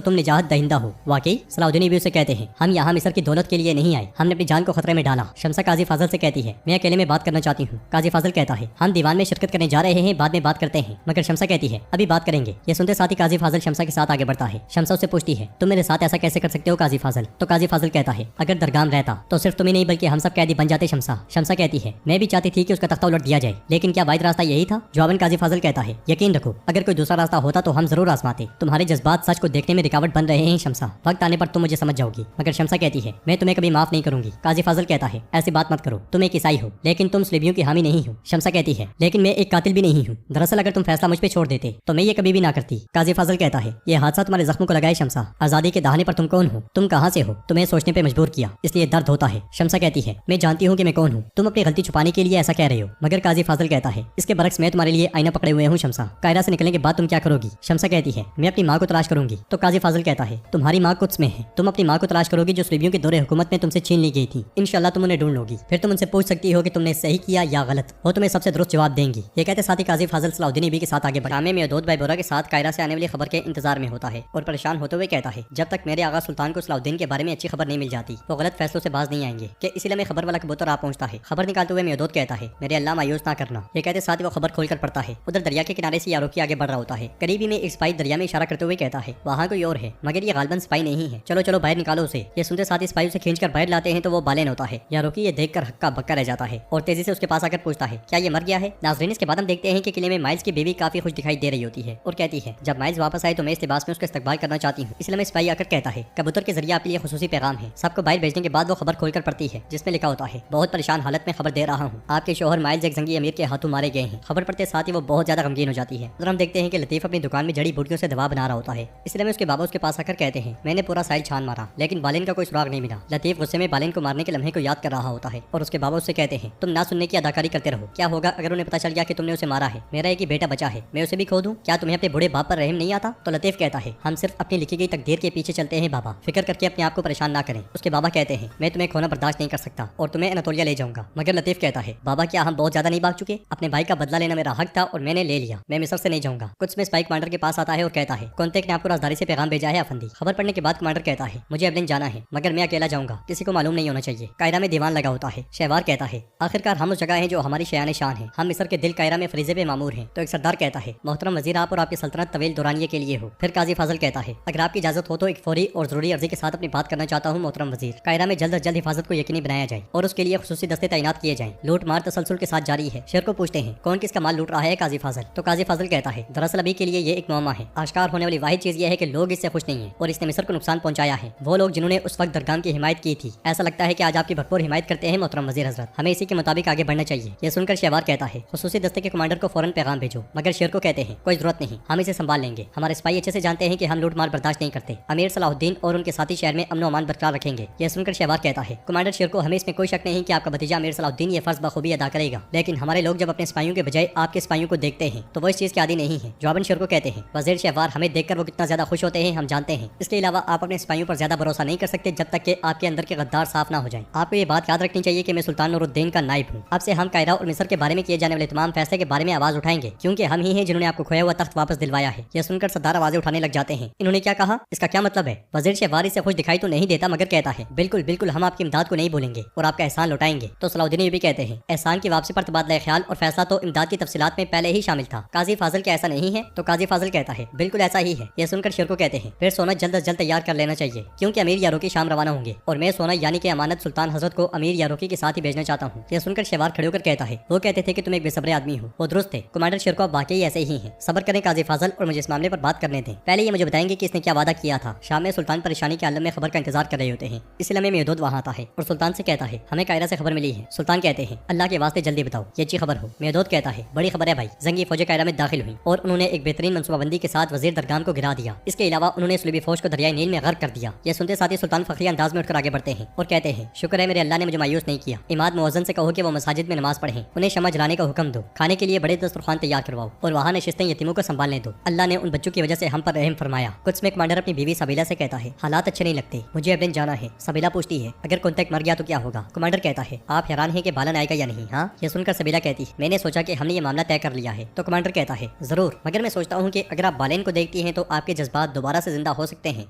तुम निजात दहिंदा हो। वाकई? सलाउद्दीन ऐयूबी उसे कहते हैं हम यहाँ मिस्र की दौलत के लिए नहीं आए, हमने अपनी जान को खतरे में डाला। शमसा काजी फाजल से कहती है मैं अकेले में बात करना चाहती हूँ। काजी फाजल कहता है हम दीवान में शिरकत करने जा रहे हैं, बाद में बात करते हैं। मगर शमसा कहती है अभी बात करेंगे। ये सुनते साथ ही काजी फाजल शमसा के साथ आगे बढ़ता है। शमसा उससे पूछती है तुम मेरे साथ ऐसा कैसे कर सकते हो काजी फाजल? तो काजी फाजल कहता है अगर दरगाम रहता तो सिर्फ तुम्हें नहीं बल्कि हम सब कैदी बन जाते। शमसा कहती है मैं भी चाहती थी कि उसका तख्ता उलट दिया जाए, लेकिन क्या वाहिद रास्ता यही था? जवाबन काजी फाजल कहता है यकीन रखो अगर कोई दूसरा रास्ता होता तो हम जरूर आजमाते। तुम्हारे जज्बात सच को देखने में रुकावट बन रहे हैं शमसा, वक्त आने पर तुम मुझे समझ जाओगी। मगर शमसा कहती है मैं तुम्हें कभी माफ नहीं करूंगी। काजी फाजल कहता है ऐसी बात मत करो, तुम एक ईसाई हो लेकिन तुम सलीबियों की हामी नहीं हो। शमसा कहती है लेकिन मैं एक कातिल भी नहीं हूँ। दरअसल अगर तुम फैसला मुझ पे छोड़ देते तो मैं ये कभी भी ना करती। काजी फाजल कहता है ये हादसा तुम्हारे जख्मों को लगाए शमसा, आजादी के दहाने पर तुम कौन हो, तुम कहाँ से हो, तुम्हें सोचने पे मजबूर किया इसलिए दर्द होता है। शमसा कहती है मैं जानती हूँ कि मैं कौन हूँ, तुम अपनी गलती छुपाने के लिए ऐसा कह रहे हो। मगर काजी फाजल कहता है इसके बरक्स मैं तुम्हारे लिए आईना पकड़े हुए हूँ शमसा, कायरा से निकलने के बाद तुम क्या करोगी? शमसा कहती है मैं अपनी माँ को तलाश करूंगी। तो काजी फाजल कहता है तुम्हारी माँ कुछ में है, तुम अपनी माँ को तलाश करोगी जो सलीबियों के दौरे हुकूमत में तुमसे छीन ली गई थी। इंशाल्लाह तुम उन्हें ढूंढ लोगी, फिर तुम उनसे पूछ सकती हो कि तुमने सही किया या गलत, वो तुम्हें सबसे दुरुस्त जवाब देंगी। ये कहते साथ ही काजी फाजल सलाउद्दीन ऐयूबी के साथ आगे बढ़ा में मौदूद भाई बोरा के साथ कायरा से आने वाली खबर के इंतजार में होता है और परेशान होते हुए कहता है जब तक मेरे आगा सुल्तान को सलाउद्दीन के बारे में अच्छी खबर नहीं मिल जाती वो गलत फैसलों से बाज नहीं आएंगे कि इसीलिए मैं खबर वाला कबूतर आ पहुंचता है। खबर निकालते हुए मौदूद कहता है मेरे अल्लाह मायूस ना करना। ये कहते साथ ही वो खबर खोलकर पढ़ता है। उधर दरिया के किनारे से यारोकी आगे बढ़ रहा होता है। करीबी में एक सिपाही दरिया में इशारा करते हुए कहता है वहाँ कोई और है मगर ये गालबन सिपाही नहीं है, चलो चलो बाहर निकालो उसे। ये सुनते साथ ही सिपाही उसे खींचकर बाहर लाते हैं तो वो बालेन होता है। यारोकी ये देखकर हक्का बक्का रह जाता है और तेजी से उसके पास आकर पूछता है क्या ये मर गया है? नाज़रीन इसके बाद हम देखते हैं कि किले में माइल्स की बीवी काफी खुश दिखाई दे रही होती है और कहती है जब माइल्स वापस आए तो मैं इस लिबास में उसका इस्तकबाल करना चाहती हूँ। इसलिए मैं सिपाही आकर कहता है कबूतर के जरिए आपके लिए खुसूसी पैगाम है। सबको बाहर भेजने के बाद वो खबर खोलकर पढ़ती है जिसमें लिखा होता है बहुत परेशान हालत में खबर दे रहा हूँ, आपके शोहर माइल्स एक जंगी अमीर के हाथों मारे गए हैं। खबर पढ़ते साथ ही वो बहुत ज्यादा गमगीन हो जाती है। उधर हम देखते हैं कि लतीफ अपनी दुकान में जड़ी बूटियों से दवा बना रहा होता है। इसलिए में उसके बाबा उसके पास आकर कहते हैं मैंने पूरा साइल छान मारा लेकिन बालिन का कोई सुराग नहीं मिला। लतीफ गुस्से में बालिन को मारने के लम्हे को याद कर रहा होता है और उसके बाबा उससे कहते हैं तुम ना सुनने की अदाकारी करते रहो, क्या होगा अगर उन्हें पता चल गया कि तुमने उसे मारा है? मेरा एक ही बेटा बचा है, मैं उसे भी खो दूं? क्या तुम्हें अपने बूढ़े बाप पर रहम नहीं आता? तो लतीफ कहता है हम सिर्फ अपनी लिखी गई तकदीर के पीछे चलते हैं बाबा, फिक्र करके अपने आप को परेशान ना करें। उसके बाबा कहते हैं मैं तुम्हें खोना बर्दाश्त नहीं कर सकता और तुम्हें अनातोलिया ले जाऊंगा। मगर लतीफ कहता है बाबा क्या हम बहुत ज्यादा नहीं भाग चुके? अपने भाई का बदला लेना मेरा हक था और मैंने ले लिया, मैं मिस्र से नहीं जाऊंगा। कुछ में स्पाई कमांडर के पास आता है और कहता है कॉन्टेक्ट ने आपको राजदारी से पैगाम भेजा है अफंदी। खबर पढ़ने के बाद कमांडर कहता है मुझे एबलिन जाना है मगर मैं अकेला जाऊंगा, किसी को मालूम नहीं होना चाहिए। कायरा में दीवान लगा होता है। शहवार कहता है आखिरकार हम उस जगह है जो हमारी शयान शान है, हम मिस्र के दिल कायरा में फरीजे पे मामूर हैं। तो एक सरदार कहता है मोहतरम वजीर आप और आपकी सल्तनत तवील दौरानिये के लिए हो। फिर काजी फाजल कहता है अगर आपकी इजाजत हो तो एक फौरी और जरूरी अर्जी के साथ अपनी बात करना चाहता हूँ मोहतरम वजीर। कायरा में जल्द अज जल्द हिफाजत को यकीनी बनाया जाए और उसके लिए खुसूसी दस्ते तैनात किए जाएं। लूट मार तसलसल के साथ जारी है। शेर को पूछते हैं कौन किसका माल लूट रहा है काजी फाजल? तो काजी फाजल कहता है दरअसल अभी के लिए ये एक मुअम्मा है, आश्कार होने वाली वाहिद चीज ये है कि लोग इससे खुश नहीं है और इसने मिस्र को नुकसान पहुंचाया है। वो लोग जिन्होंने उस वक्त दरगाम की हिमायत की थी, ऐसा लगता है कि आज आपकी भरपूर हिमायत करते हैं मोहतरम वजीर हजरत, हमें इसी के मुताबिक आगे बढ़ना चाहिए। ये सुनकर शहवार कहता है खुसूसी दस्ते के कमांडर को फौरन पैगाम भेजो। मगर शेर को कहते हैं कोई जरूरत नहीं, हम इसे संभाल लेंगे, हमारे सिपाही अच्छे से जानते हैं कि हम लूट मार बर्दाश्त नहीं करते। अमीर सलाहुद्दीन और उनके साथी शहर में अमन अमान बरकरार रखेंगे। यह सुनकर शहवार कहता है कमांडर शेर को हमें इसमें कोई शक नहीं कि आपका भतीजा अमीर सलाहुद्दीन ये फर्ज बखूबी अदा करेगा, लेकिन हमारे लोग जब अपने सिपाहियों के बजाय आपके सिपाहियों को देखते हैं तो वो इस चीज के आदी नहीं है। जवाबन शेर को कहते हैं वजीर शहवार हमें देखकर वो कितना ज्यादा खुश होते हैं हम जानते हैं, इसके अलावा आप अपने सिपाहियों पर ज्यादा भरोसा नहीं कर सकते जब तक कि आपके अंदर के गद्दार साफ ना हो जाएं। आपको ये बात याद रखनी चाहिए कि मैं सुल्तान नूरुद्दीन का नाइब हूँ। अब से हम कायरा और मिस्र के बारे में किए जाने वाले तमाम फैसले के बारे में आवाज उठाएंगे क्योंकि हम ही हैं जिन्होंने आपको खोया हुआ तख्त वापस दिलवाया है। यह सुनकर सरदार आवाजें उठाने लग जाते हैं। इन्होंने क्या कहा, इसका क्या मतलब है? वजीर शहवार से खुश दिखाई तो नहीं देता मगर कहता है बिल्कुल बिल्कुल हम आपकी इमदाद को नहीं भूलेंगे और आपका एहसान लौटाएंगे। तो सलाहुद्दीन ये भी कहते हैं एहसान की वापसी पर तबादला ख्याल और फैसला तो इमदाद की तफसीलात में पहले ही शामिल था। काजी फाजल क्या ऐसा नहीं है? तो काजी फाजल कहता है बिल्कुल ऐसा ही है। यह सुनकर शेर को कहते हैं फिर सोना जल्द अज जल्द तैयार कर लेना चाहिए क्योंकि अमीर यारोकी शाम रवाना होंगे और मैं सोना यानी कि अमानत सुल्तान हजरत को अमीर यारोकी के साथ ही भेजना चाहता हूँ। यह सुनकर शहवार खड़े होकर कहता है वो कहते थे कि तुम एक बेसब्र आदमी हो। वो दुरुस्त थे कमांडर शेर को अब वाकई ऐसे ही है। सब्र करें काजी फाजल और मुझे इस मामले पर बात करने दें। पहले ये मुझे बताएंगे कि इसने क्या वादा किया था। शाम में सुल्तान परेशानी के आलम में खबर का इंतजार कर रहे होते हैं। इस लम्हे में वहाँ आता है और सुल्तान से कहता है हमें कायरा से खबर मिली है। सुल्तान कहते हैं अल्लाह के वास्ते जल्दी बताओ ये अच्छी खबर हो। मेहदूद कहता है बड़ी खबर है भाई, जंगी फौजें कायरा में दाखिल हुई और उन्होंने एक बेहतरीन मनसूबाबंदी के साथ वजीर दरगाम को गिरा दिया। इसके अलावा उन्होंने सलीबी फौज को दरियाई नील में गर्क कर दिया। ये सुनते साथ ही सुल्तान फखरी अंदाज में उठकर आगे बढ़ते हैं और कहते हैं शुक्र है मेरे अल्लाह ने मुझे मायूस नहीं किया। इमाद मुअज्जिन से कहो कि वो मसाजिद में नमाज पढ़ें, उन्हें शमा जलाने का हुक्म दो, खाने के लिए बड़े दस्तरखान तैयार करवाओ और वहाँ नशिस्तें यतीमों को संभालने दो। अल्लाह ने उन बच्चों की वजह से हम पर रहम फरमाया। कुछ में कमांडर अपनी बीवी सबीला से कहता है हालात अच्छे नहीं लगते, मुझे एबलिन जाना है। सबीला पूछती है अगर कॉन्टेक्ट मर गया तो क्या होगा? कमांडर कहता है आप हैरान हैं कि बालन आएगा या नहीं? हाँ। ये सुनकर सबीला कहती है मैंने सोचा कि हमने ये मामला तय कर लिया है। तो कमांडर कहता है जरूर, मगर मैं सोचता हूँ कि अगर आप बालेन को देखती हैं तो आपके जज्बात दोबारा से जिंदा हो सकते हैं।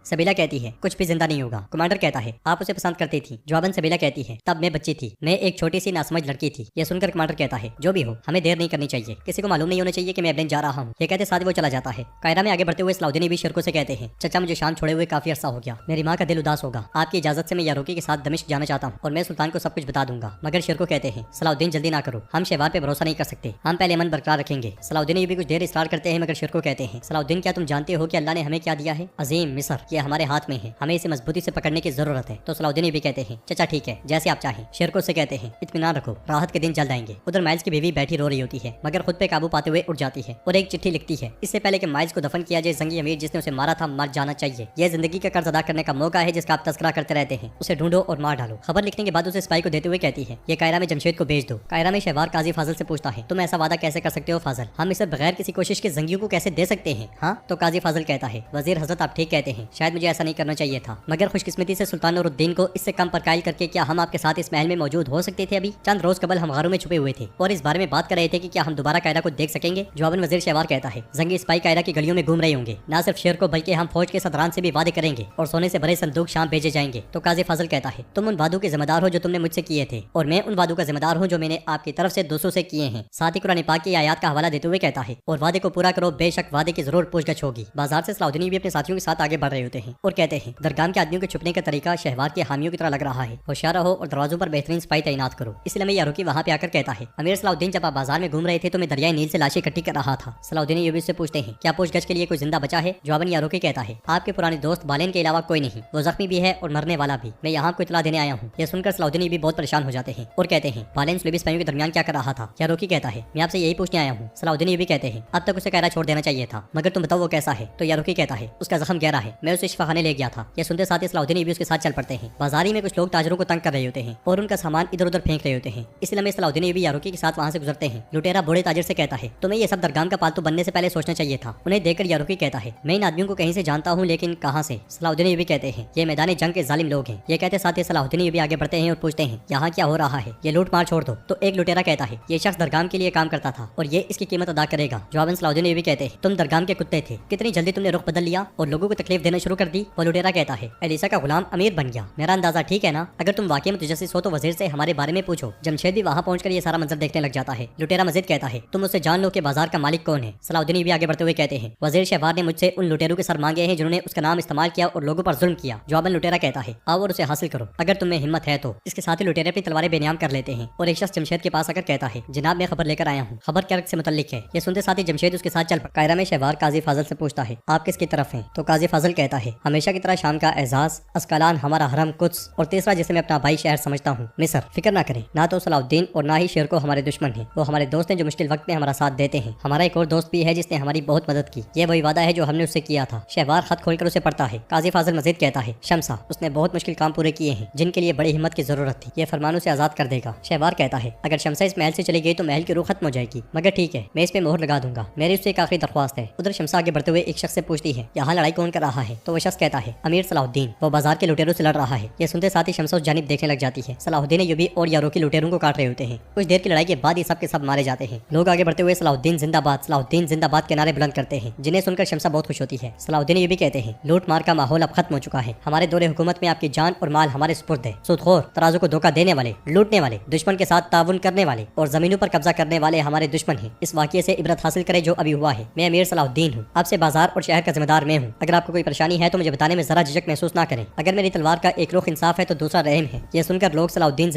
सबीला कहती है कुछ भी जिंदा नहीं होगा। कमांडर कहता है आप उसे पसंद करती थी। जवाबन सबीला कहती है तब मैं बच्ची थी, मैं एक छोटी सी नासमझ लड़की थी। ये सुनकर कमांडर कहता है जो भी हो, हमें देर नहीं करनी चाहिए, किसी को मालूम नहीं होना चाहिए कि मैं एबलेन जा रहा हूँ। ये कहते साथ वो चला जाता है। कायरा में आगे बढ़ते हुए सलाउद्दीन भी शिरको से कहते हैं चचा मुझे शाम छोड़े हुए काफी अरसा हो गया, मेरी माँ का दिल उदास होगा, आपकी इजाजत से मैं यारोकी के साथ दमिश्क जाना चाहता हूँ और मैं सुल्तान को सब कुछ बता दूंगा। मगर शिरको कहते हैं सलाउद्दीन जल्दी ना करो, हम शहवार पे भरोसा नहीं कर सकते, हम पहले मन बरकरार रखेंगे। सलाउद्दीन ये भी कुछ देर इसरार करते हैं मगर शिरको कहते हैं सलाउद्दीन क्या तुम जानते हो कि अल्लाह ने हमें क्या दिया है? अजीम मिस्र, ये हमारे हाथ में है, हमें इसे मजबूती से पकड़ने की जरूरत है। तो सलाउद्दीन भी कहते हैं चचा ठीक है, जैसे आप चाहें। शिरको से कहते हैं इत्मीनान रखो, राहत के दिन जल्द आएंगे। उधर माइल्स की बीवी बैठी रो रही होती है मगर खुद पे काबू पाते हुए उठ जाती है और एक चिट्ठी लिखती है इससे पहले कि माइल्स को दफन किया जाए जंगी अमीर जिसने उसे मारा था मर जाना चाहिए। यह जिंदगी का कर्ज अदा करने का मौका है जिसका आप तस्करा करते रहते हैं, उसे ढूंढो और मार डालो। खबर लिखने के बाद उसे स्पाई को देते हुए कहती है ये कायरा में जमशेद को भेज दो। कायरा में शहवार काजी फाजिल से पूछता है तुम ऐसा वादा कैसे कर सकते हो फाजिल, हम इसे बगैर किसी कोशिश के जंगियों को कैसे दे सकते हैं? हाँ तो काजी फाजिल कहता है वजीर हजरत आप ठीक कहते हैं, शायद मुझे ऐसा नहीं करना चाहिए था, मगर खुशकिस्मती से सुल्तान नूरुद्दीन को इससे कम पर कायल करके क्या हम आपके साथ इस महल में मौजूद हो सकते थे? अभी चंद रोज कबल हम गारों में छुपे हुए थे और इस बारे में बात कर रहे थे कि क्या हम दोबारा कायरा को देख सकेंगे। जवाबन वजीर शहवार कहता है जंगी स्पाई कायरा की गलियों में घूम रहे होंगे, न सिर्फ शेर को बल्कि हम फौज के सदरान से भी वादे करेंगे और सोने से भरे संदूक शाम भेजे जाएंगे। तो काजी फाजिल कहता है तुम उन वादों के जिम्मेदार हो जो तुमने मुझसे किए थे और मैं उन वादों का जिम्मेदार हूँ जो मैंने आपकी तरफ से दूसरों से किए हैं। साथ ही कुरान पाक की आयत का हवाला देते हुए कहता है और वादे को पूरा करो, बेशक वादे की जरूर पूछगछ होगी। बाजार से सलाउद्दीन भी अपने साथियों के साथ आगे बढ़ रहे होते हैं और कहते हैं दरगाम के आदमियों के छुपने का तरीका शहवार के हामियों की तरह लग रहा है, होशियार रहो और दरवाजों पर बेहतरीन स्पाई तैनात करो। इसलिए मैं यारोकी वहाँ पे आकर कहता है अमीर सलाउद्दीन जब आप बाजार में घूम रहे थे तो मैं दरियाए नील से लाशें इकट्ठी कर रहा था। सलाउद्दीन यूबी से पूछते हैं क्या पूछगछ के लिए कोई जिंदा बचा है? जवाबन यारोकी कहता है आपके पुराने दोस्त बालेन के अलावा कोई नहीं, वो जख्मी भी है और मरने वाला भी, मैं यहाँ आपको इतला देने आया हूँ। यह सुनकर सलाउद्दीन भी बहुत परेशान हो जाते हैं और कहते हैं बालेन सुलेबी सिपाहियों के दरमियान क्या कर रहा था? यारोकी कहता है मैं आपसे यही पूछने आया हूँ। सलाउद्दीन भी कहते हैं अब तक उसे कायरा छोड़ देना चाहिए था, मगर तुम बताओ वो कैसा है? तो यारोकी कहता है उसका जख्म गहरा है, मैं उसे शिफाखाने ले गया था। यह सुनते साथ ही सलाउद्दीन भी उसके साथ चल पड़ते हैं। बाजारी में कुछ लोग ताजरों को तंग कर रहे होते हैं और उनका सामान इधर उधर फेंक रहे होते हैं, इसलिए सलाउद्दीन भी यारोकी के साथ वहाँ से गुजरते हैं। लुटेरा बूढ़े ताजिर से कहता है तुम्हें ये सब दरगाम का पालतू बनने से पहले सोचना चाहिए था। उन्हें देखकर यारोकी कहता है मैं इन आदमियों को कहीं से जानता हूँ लेकिन कहाँ से? सलाउद्दीन भी कहते हैं ये मैदान जंग के जालिम लोग हैं। ये कहते साथ ही सलाउद्दीन भी आगे बढ़ते हैं और पूछते हैं यहाँ क्या हो रहा है? ये लूट मार छोड़ दो। तो एक लुटेरा कहता है ये शख्स दरगाम के लिए काम करता था और ये इसकी कीमत अदा करेगा। जवाबन सलाउद्दीन भी कहते हैं तुम दरगाम के कुत्ते थे, कितनी जल्दी तुमने रुख बदल लिया और लोगों को तकलीफ देना शुरू कर दी। वो लुटेरा कहता है एलिसा का गुलाम अमीर बन गया, मेरा अंदाजा ठीक है ना? अगर तुम वाकई में तुजस्सिस हो तो वजीर से हमारे बारे में पूछो। जमशेद भी वहाँ पहुंचकर ये सारा मंजर देखने लग जाता है। लुटेरा मजीद कहता है तुम उससे जान लो कि बाजार का मालिक कौन है। सलाउद्दीन भी आगे बढ़ते हुए कहते हैं वजीर शहवार ने मुझसे उन लुटेरों के सर मांगे हैं जिन्होंने उसका नाम इस्तेमाल किया और लोगों पर जुल्म किया। जवाबन लुटेरा कहता है आओ और उसे हासिल करो अगर तुम्हें हिम्मत है तो। इसके साथ ही लुटेरे अपनी तलवारें बेनियाम कर लेते हैं और एक शख्स जमशेद के पास आकर कहता है जनाब मैं खबर लेकर आया हूँ, खबर कर्क से मुतल्लिक है। ये सुनते साथ ही जमशेद उसके साथ चल पड़ा। कायरा में शहवार काजी फाजिल से पूछता है आप किसकी तरफ हैं? तो काजी फाजिल कहता है हमेशा की तरह शाम का एजाज, अस्कलान हमारा हरम कुद्स और तीसरा जिसे मैं अपना भाई शहर समझता हूँ मिस्र। फिक्र ना करें, ना तो सलाउद्दीन और ना ही शेर को हमारे दुश्मन है, वो हमारे दोस्त हैं जो मुश्किल वक्त में हमारा साथ देते हैं। हमारा एक और दोस्त भी है जिसने हमारी बहुत मदद की, ये वही वादा है जो हमने उससे किया था। शहवार खत खोलकर उसे पढ़ता है। काजी फाजिल मजीद कहता है शमसा, उसने बहुत मुश्किल काम पूरे किए हैं जिनके लिए बड़ी हिम्मत की जरूरत थी, ये फरमान उसे आजाद कर देगा। शहवार कहता है अगर शमसा इस महल से चली गई तो महल की रूह खत्म हो जाएगी, मगर ठीक है मैं इस पे मोहर लगा दूंगा, मेरी उससे एक आखिरी दरख्वास्त है। उधर शमसा आगे बढ़ते हुए एक शख्स से पूछती है यहाँ लड़ाई कौन कर रहा है? तो वो शख्स कहता है अमीर सलाउद्दीन, वो बाजार के लुटेरों से लड़ रहा है। ये सुनते साथ ही शमसा उस जानिब देखने लग जाती है। सलाउद्दीन यूबी और यारोकी लुटेरों को काट रहे होते हैं। कुछ देर की लड़ाई के बाद ये सब के सब मारे जाते हैं। लोग आगे बढ़ते हुए सलाउद्दीन जिंदाबाद के नारे बुलंद करते हैं, जिन्हें सुनकर शमसा बहुत खुश होती है। सलाउद्दीन ये भी कहते हैं लूट मार का माहौल अब खत्म हो चुका है, हमारे दौरे हुकूमत में आपकी जान और माल हमारे सुपुर्द है। सूदखोर, तराजू को धोखा देने वाले, लूटने वाले, दुश्मन के साथ ताउन करने वाले और जमीनों पर कब्जा करने वाले हमारे दुश्मन हैं। इस वाक़ये से इबरत हासिल करे जो अभी हुआ है। मैं अमीर सलाउद्दीन हूँ, आपसे बाजार और शहर का जिम्मेदार मैं हूँ। अगर आपको कोई परेशानी है तो मुझे बताने में जरा झिझक महसूस ना करें। अगर मेरी तलवार का एक रुख इंसाफ है तो दूसरा रहम है। ये सुनकर लोग सलाउद्दीन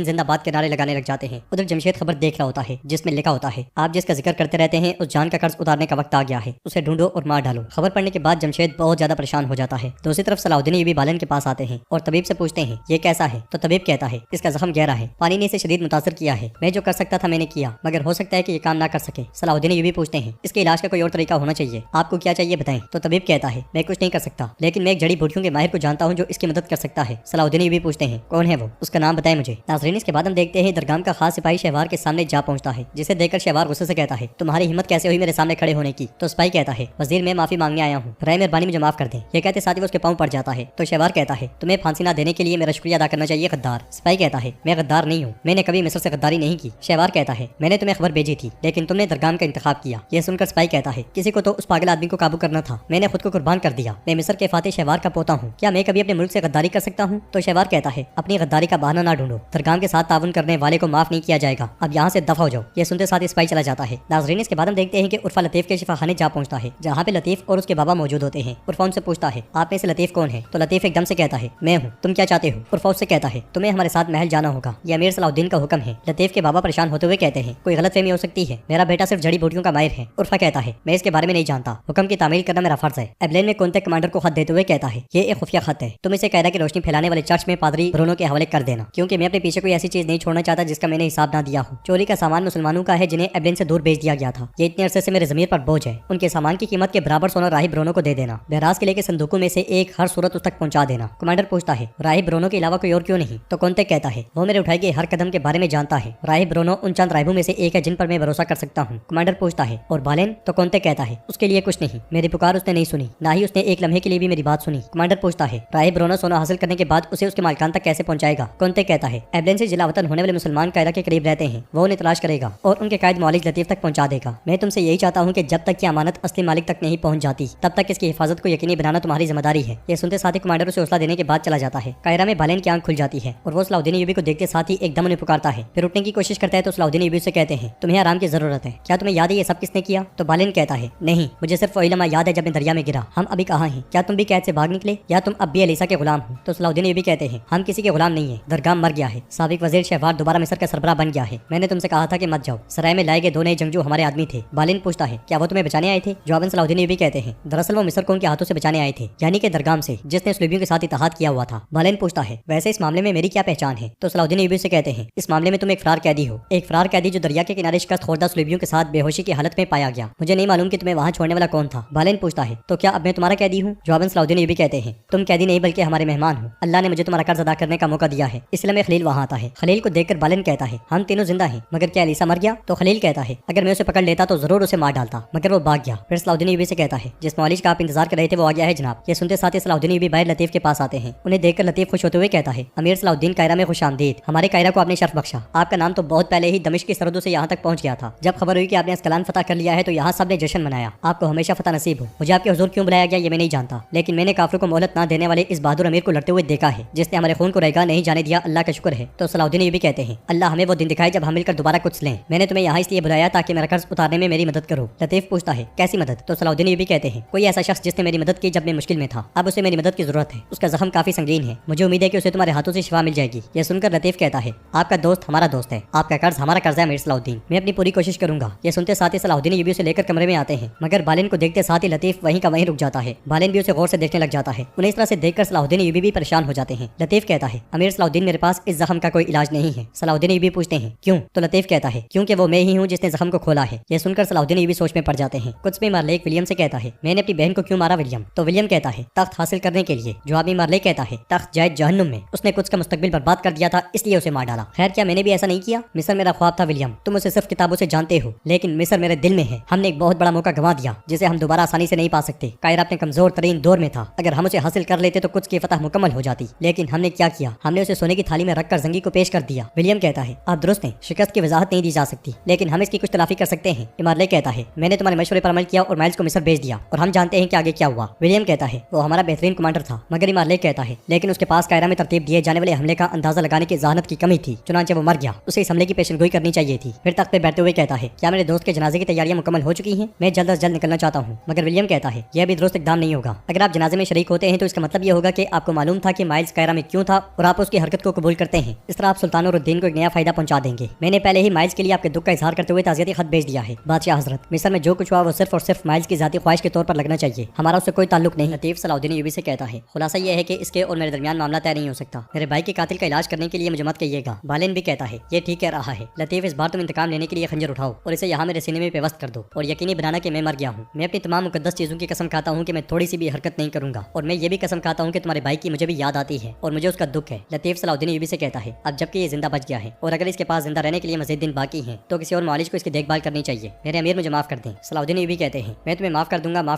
जिंदाबाद के नारे लगाने लग जाते हैं। उधर जमशेद खबर देख रहा होता है जिसमें लिखा होता है आप जिसका जिक्र करते रहते हैं उस जान का कर्ज उतारने का वक्त आ गया है, उसे ढूंढो और मार डालो। खबर पढ़ने के बाद जमशेद बहुत ज्यादा परेशान हो जाता है। दूसरी तरफ सलाउद्दीन भी बालन के पास आते हैं और तबीब से पूछते हैं ये कैसा है? तो तबीब कहता है इसका जख्म गहरा है, पानी ने इसे शदीद मुतासर किया है, मैं जो कर सकता था मैंने किया, मगर हो सकता है कि ये काम ना कर सके। सलाउद्दीन भी पूछते हैं इसके इलाज का कोई और तरीका होना चाहिए, आपको क्या चाहिए बताएं। तो तबीब कहता है मैं कुछ नहीं कर सकता, लेकिन मैं एक जड़ी बूटियों के माहिर को जानता हूँ जो इसकी मदद कर सकता है। सलाउद्दीन भी पूछते हैं कौन है वो, उसका नाम बताएं मुझे। नाज़रीन इसके बाद हम देखते हैं दरगाम का खास सिपाही शहवार के सामने जा पहुंचता है, जिसे देखकर शहवार गुस्से से कहता है तुम्हारी हिम्मत कैसे हुई मेरे सामने खड़े होने की? तो सिपाही कहता है वजीर मैं माफी मांगने आया हूँ, राय मेहरबानी मुझे माफ कर दें। ये कहते साथ ही वो उसके पाँव पड़ जाता है। तो शहवार कहता है तुम्हें फांसी ना देने के लिए मेरा शुक्रिया अदा करना चाहिए गद्दार। सिपाही कहता है मैं गद्दार नहीं हूँ, मैंने कभी मिस्र से गद्दारी नहीं की। शहवार कहता है, मैंने तुम्हें खबर भेजी थी लेकिन तुमने दरगाम का इंतखाब किया। यह सुनकर स्पाई कहता है, किसी को तो उस पागल आदमी को काबू करना था, मैंने खुद को कुर्बान कर दिया। मैं मिस्र के फातिह शहवार का पोता हूँ, क्या मैं कभी अपने मुल्क से गद्दारी कर सकता हूँ? तो शहवार कहता है, अपनी गद्दारी का बहाना ना ढूंढो, दरगाम के साथ ताउन करने वाले को माफ नहीं किया जाएगा, अब यहाँ से दफा हो जाओ। यह सुनते साथ स्पाई चला जाता है। नाज़रीन, इसके बाद हम देखते हैं कि उर्फा लतीफ के शिफाखाने जा पहुंचता है, जहाँ पे लतीफ और उसके बाबा मौजूद होते हैं। उर्फा उनसे पूछता है, आप में से लतीफ कौन है? तो लतीफ एकदम से कहता है, मैं हूँ, तुम क्या चाहते हो? उर्फा उससे कहता है, तुम्हें हमारे साथ महल जाना होगा, ये अमीर सलाउद्दीन का हुक्म है। लतीफ के बाबा परेशान होते हुए कहते हैं, कोई गलतफहमी हो सकती है, मेरा बेटा सिर्फ जड़ी बूटियों का माहिर है। उर्फा कहता है, मैं इसके बारे में नहीं जानता, हुक्म की तामील करना मेरा फर्ज है। एबलेन में कॉन्टेक्ट कमांडर को खत देते हुए कहता है, ये एक खुफिया खत है, तुम इसे कायदा की रोशनी फैलाने वाले चर्च में पादरी ब्रूनो के हवाले कर देना, क्योंकि मैं अपने पीछे कोई ऐसी चीज नहीं छोड़ना चाहता जिसका मैंने हिसाब ना दिया हो। चोरी का सामान मुसलमानों का है जिन्हें एबलेन से दूर भेज दिया गया था, ये इतने अरसे से मेरे जमीर पर बोझ है, उनके सामान की कीमत के बराबर सोना राहिब ब्रूनो को दे देना। बहराज के लेके संदूकों में से एक हर सूरत उस तक पहुंचा देना। कमांडर पूछता है, राहिब ब्रूनो के अलावा कोई और क्यों नहीं? तो कॉन्टेक्ट कहता है, वो मेरे उठाए गए हर कदम के बारे में जानता है, राहिब ब्रूनो उन चंद राहिबों में से एक है जिन पर मैं भरोसा कर सकता हूँ। कमांडर पूछता है, और बालेन? तो कॉन्टेक्ट कहता है, उसके लिए कुछ नहीं, मेरी पुकार उसने नहीं सुनी, ना ही उसने एक लम्हे के लिए भी मेरी बात सुनी। कमांडर पूछता है, राहिब ब्रूनो सोना हासिल करने के बाद उसे उसके मालिकान तक कैसे पहुंचाएगा? कॉन्टेक्ट कहता है, एबलेन से जिला वतन होने वाले मुसलमान कायदा के करीब रहते हैं, वो उन्हें तलाश करेगा और उनके कायद मौलिक लतीफ तक पहुंचा देगा। मैं तुमसे यही चाहता हूँ कि जब तक की अमानत असली मालिक तक नहीं पहुंच जाती तब तक इसकी हिफाजत को यकीनी बनाना तुम्हारी जिम्मेदारी है। ये सुनते साथ ही कमांडर उसे हौसला देने के बाद चला जाता है। कायरा में बालेन की आंख खुल जाती है और वो सलाउद्दीन अय्यूबी को देखते साथ ही एकदम उन्हें पुकारता है। फिर उठने की कोशिश करता है तो सलाउद्दीन अय्यूबी से कहते हैं, तुम्हें आराम की जरूरत है, क्या तुम्हें याद है ये सब किसने किया? तो बालेन कहता है, नहीं, मुझे सिर्फ वही लम्हा याद है जब मैं दरिया में गिरा। हम अभी कहाँ हैं? क्या तुम भी कैद से भाग निकले या तुम अब भी अलीसा के गुलाम हो? तो सलाउद्दीन अय्यूबी कहते हैं, हम किसी के गुलाम नहीं है, दरगाम मर गया है, साबिक वजीर शहवार दोबारा मिस्र का सरबराह बन गया है, मैंने तुमसे कहा था कि मत जाओ, सराय में लाए गए 2 नए जंगजू हमारे आदमी थे। बालेन पूछता है, क्या वो तुम्हें बचाने आए थे? जवाबन सलाउद्दीन अय्यूबी कहते हैं, दरअसल वो मिस्र को उनके हाथों से बचाने आए थे, यानी कि दरगाम से जिसने सुलेबियों के साथ इत्तेहाद किया हुआ था। बालेन पूछता है, वैसे इस मामले में मेरी क्या पहचान है? तो सलाउद्दीन अय्यूबी से कहते हैं, इस मामले में तुम एक फरार कैदी हो, एक फरार कैदी जो दरिया के किनारे शिकस्त खोरदा सुलेबियों के साथ बेहोशी की हालत में पाया गया। मुझे नहीं मालूम कि तुम्हें वहाँ छोड़ने वाला कौन था। बालेन पूछता है, तो क्या अब मैं तुम्हारा कैदी हूँ? जवाबन सलाउद्दीन अय्यूबी कहते हैं, तुम कैदी नहीं बल्कि हमारे मेहमान हो, अल्लाह ने मुझे तुम्हारा कर्ज अदा करने का मौका दिया है, इसलिए मैं खलील वहाँ आता है। खलील को देखकर बालेन कहता है, हम तीनों जिंदा हैं, मगर क्या अलीसा मर गया? तो खलील कहता है, अगर मैं उसे पकड़ लेता तो जरूर उसे मार डालता, मगर वो भाग गया। फिर सलाउद्दीन अय्यूबी से कहता है, जिस मौलिज का आप इंतजार कर रहे थे वो आ गया है जनाब। ये सुनते साथ ही सलाउद्दीन अय्यूबी बाहर लतीफ के पास आते हैं। उन्हें देखकर लतीफ खुश होते हुए कहता है, अमीर सलाउद्दीन कायरा में खुश आमदीद, हमारे कायरा को आपने शर्फ बख्शा, आपका नाम तो बहुत पहले ही दमिश्क की सरहदों से यहाँ तक पहुँच गया था। जब खबर हुई कि आपने अस्कलान फतह कर लिया है तो यहाँ सब ने जश्न मनाया, आपको हमेशा फतह नसीब हो। मुझे आपके हुजूर क्यों बुलाया गया ये मैं नहीं जानता, लेकिन मैंने काफिरों को मोहलत ना देने वाले इस बहादुर अमीर को लड़ते हुए देखा है, जिसने हमारे खून को रहेगा नहीं जाने दिया, अल्लाह का शुक्र है। तो सलाउद्दीन अय्यूबी कहते हैं, अल्लाह हमें वो दिन दिखाए जब हम मिलकर दोबारा कुछ लें, मैंने तुम्हें यहाँ इसलिए बुलाया ताकि मेरा कर्ज उतारने में मेरी मदद करो। लतीफ पूछता है, कैसी मदद? तो सलाउद्दीन अय्यूबी कहते हैं, कोई ऐसा शख्स जिसने मेरी मदद की जब मैं मुश्किल में था, अब उसे मेरी मदद की जरूरत है, उसका जख्म काफी संगीन है, मुझे उम्मीद है कि उसे तुम्हारे हाथों से शिफा मिल जाएगी। यह सुनकर लतीफ कहता है, आपका दोस्त हमारा दोस्त है, आपका कर्ज हमारा कर्ज है अमीर सलाउद्दीन, मैं अपनी पूरी कोशिश करूंगा। यह सुनते साथ ही सलाउद्दीन अय्यूबी उसे लेकर कमरे में आते हैं, मगर बालेन को देखते साथ ही लतीफ वहीं का वहीं रुक जाता है। बालेन भी उसे गौर से देखने लग जाता है। उन्हें इस तरह से देखकर सलाउद्दीन अय्यूबी भी परेशान हो जाते हैं। लतीफ कहता है, अमीर सलाउद्दीन मेरे पास इस जख्म का कोई इलाज नहीं है। सलाउद्दीन अय्यूबी पूछते हैं, क्यों? तो लतीफ कहता है, क्योंकि वो मैं ही हूँ जिसने जख्म को खोला है। यह सुनकर सलाउद्दीन अय्यूबी सोच में पड़ जाते हैं। कुछ में मार्लेक विलियम से कहता है, मैंने अपनी बहन को क्यों मारा विलियम? तो विलियम कहता है, तख्त हासिल करने के लिए। जवाब में मार्लेक कहता है, तख्त जाए जहन्नुम में, उसने कुछ का मुस्तकबिल बर्बाद कर दिया था इसलिए उसे मार डाला। खैर क्या मैंने भी ऐसा नहीं किया? मिस्र मेरा ख्वाब था विलियम, तुम उसे सिर्फ किताबों से जानते हो, लेकिन मिस्र मेरे दिल में है। हमने एक बहुत बड़ा मौका गंवा दिया जिसे हम दोबारा आसानी से नहीं पा सकते। कायरा अपने कमजोर तरीन दौर में था, अगर हम उसे हासिल कर लेते तो कुछ की फतह मुकम्मल हो जाती, लेकिन हमने क्या किया? हमने उसे सोने की थाली में रखकर जंगी को पेश कर दिया। विलियम कहता है, आप दुरुस्त हैं, शिकस्त की वजाहत नहीं दी जा सकती, लेकिन हम इसकी कुछ तलाफी कर सकते हैं। इमारले कहता है, मैंने तुम्हारे मशवरे पर अमल किया और माइल्स को मिस्र भेज दिया और हम जानते हैं कि आगे क्या हुआ। विलियम कहता है, वो हमारा बेहतरीन कमांडर था, मगर इमारले कहता है, लेकिन उसके पास कायरा में तरतीब दिए जाने वाले हमले का अंदाजा लगाने की जहानत की कमी थी, चुनांचे वो मर गया। उसे इस हमले की पेशनगोई करनी चाहिए थी। फिर तख्त पे बैठते हुए कहता है, क्या मेरे दोस्त के जनाजे की तैयारियां मुकम्मल हो चुकी हैं? मैं जल्द अज जल्द निकलना चाहता हूँ। मगर विलियम कहता है, यह भी दुरुस्त इकदाम नहीं होगा। अगर आप जनाजे में शरीक होते हैं तो इसका मतलब ये होगा कि आपको मालूम था कि माइल्स कायरा में क्यों था और आप उसकी हरकत को कबूल करते हैं। इस तरह आप सुल्तान और उद्दीन को एक नया फायदा पहुंचा देंगे। मैंने पहले ही माइल्स के लिए आपके दुख का इजहार करते हुए ताज़ियती खत भेज दिया है। बादशाह हजरत, मिस्र में जो कुछ हुआ वो सिर्फ और सिर्फ माइल्स की जाती ख्वाहिश के तौर पर लगना चाहिए, हमारा उससे कोई ताल्लुक नहीं। लतीफ सलाउद्दीन अय्यूबी से कहता है, खुलासा यह है कि इसके और मेरे दरमियान मामला तय नहीं हो सकता। मेरे भाई के कातिल का इलाज करने के लिए मुझे मत कहिएगा। बालेन भी कहता है, ये ठीक कह रहा है लतीफ, इस बार तुम इंतकाम लेने के लिए खंजर उठाओ और इसे यहाँ मेरे सीने में पेवस्त कर दो और यकीनी बनाना कि मैं मर गया हूँ। मैं अपनी तमाम मुकद्दस चीजों की कसम खाता हूँ कि मैं थोड़ी सी भी हरकत नहीं करूंगा, और मैं ये भी कसम खाता हूँ कि तुम्हारे भाई की मुझे भी याद आती है और मुझे उसका दुख है। लतीफ सलाउद्दीन अय्यूबी से कहता है, अब जबकि ये जिंदा बच गया है और अगर इसके पास जिंदा रहने के लिए मजीद दिन बाकी हैं तो किसी और मालिश को इसकी देखभाल करनी चाहिए। मेरे अमीर मुझे माफ कर दें। सलाउद्दीन अय्यूबी कहते हैं, मैं तुम्हें माफ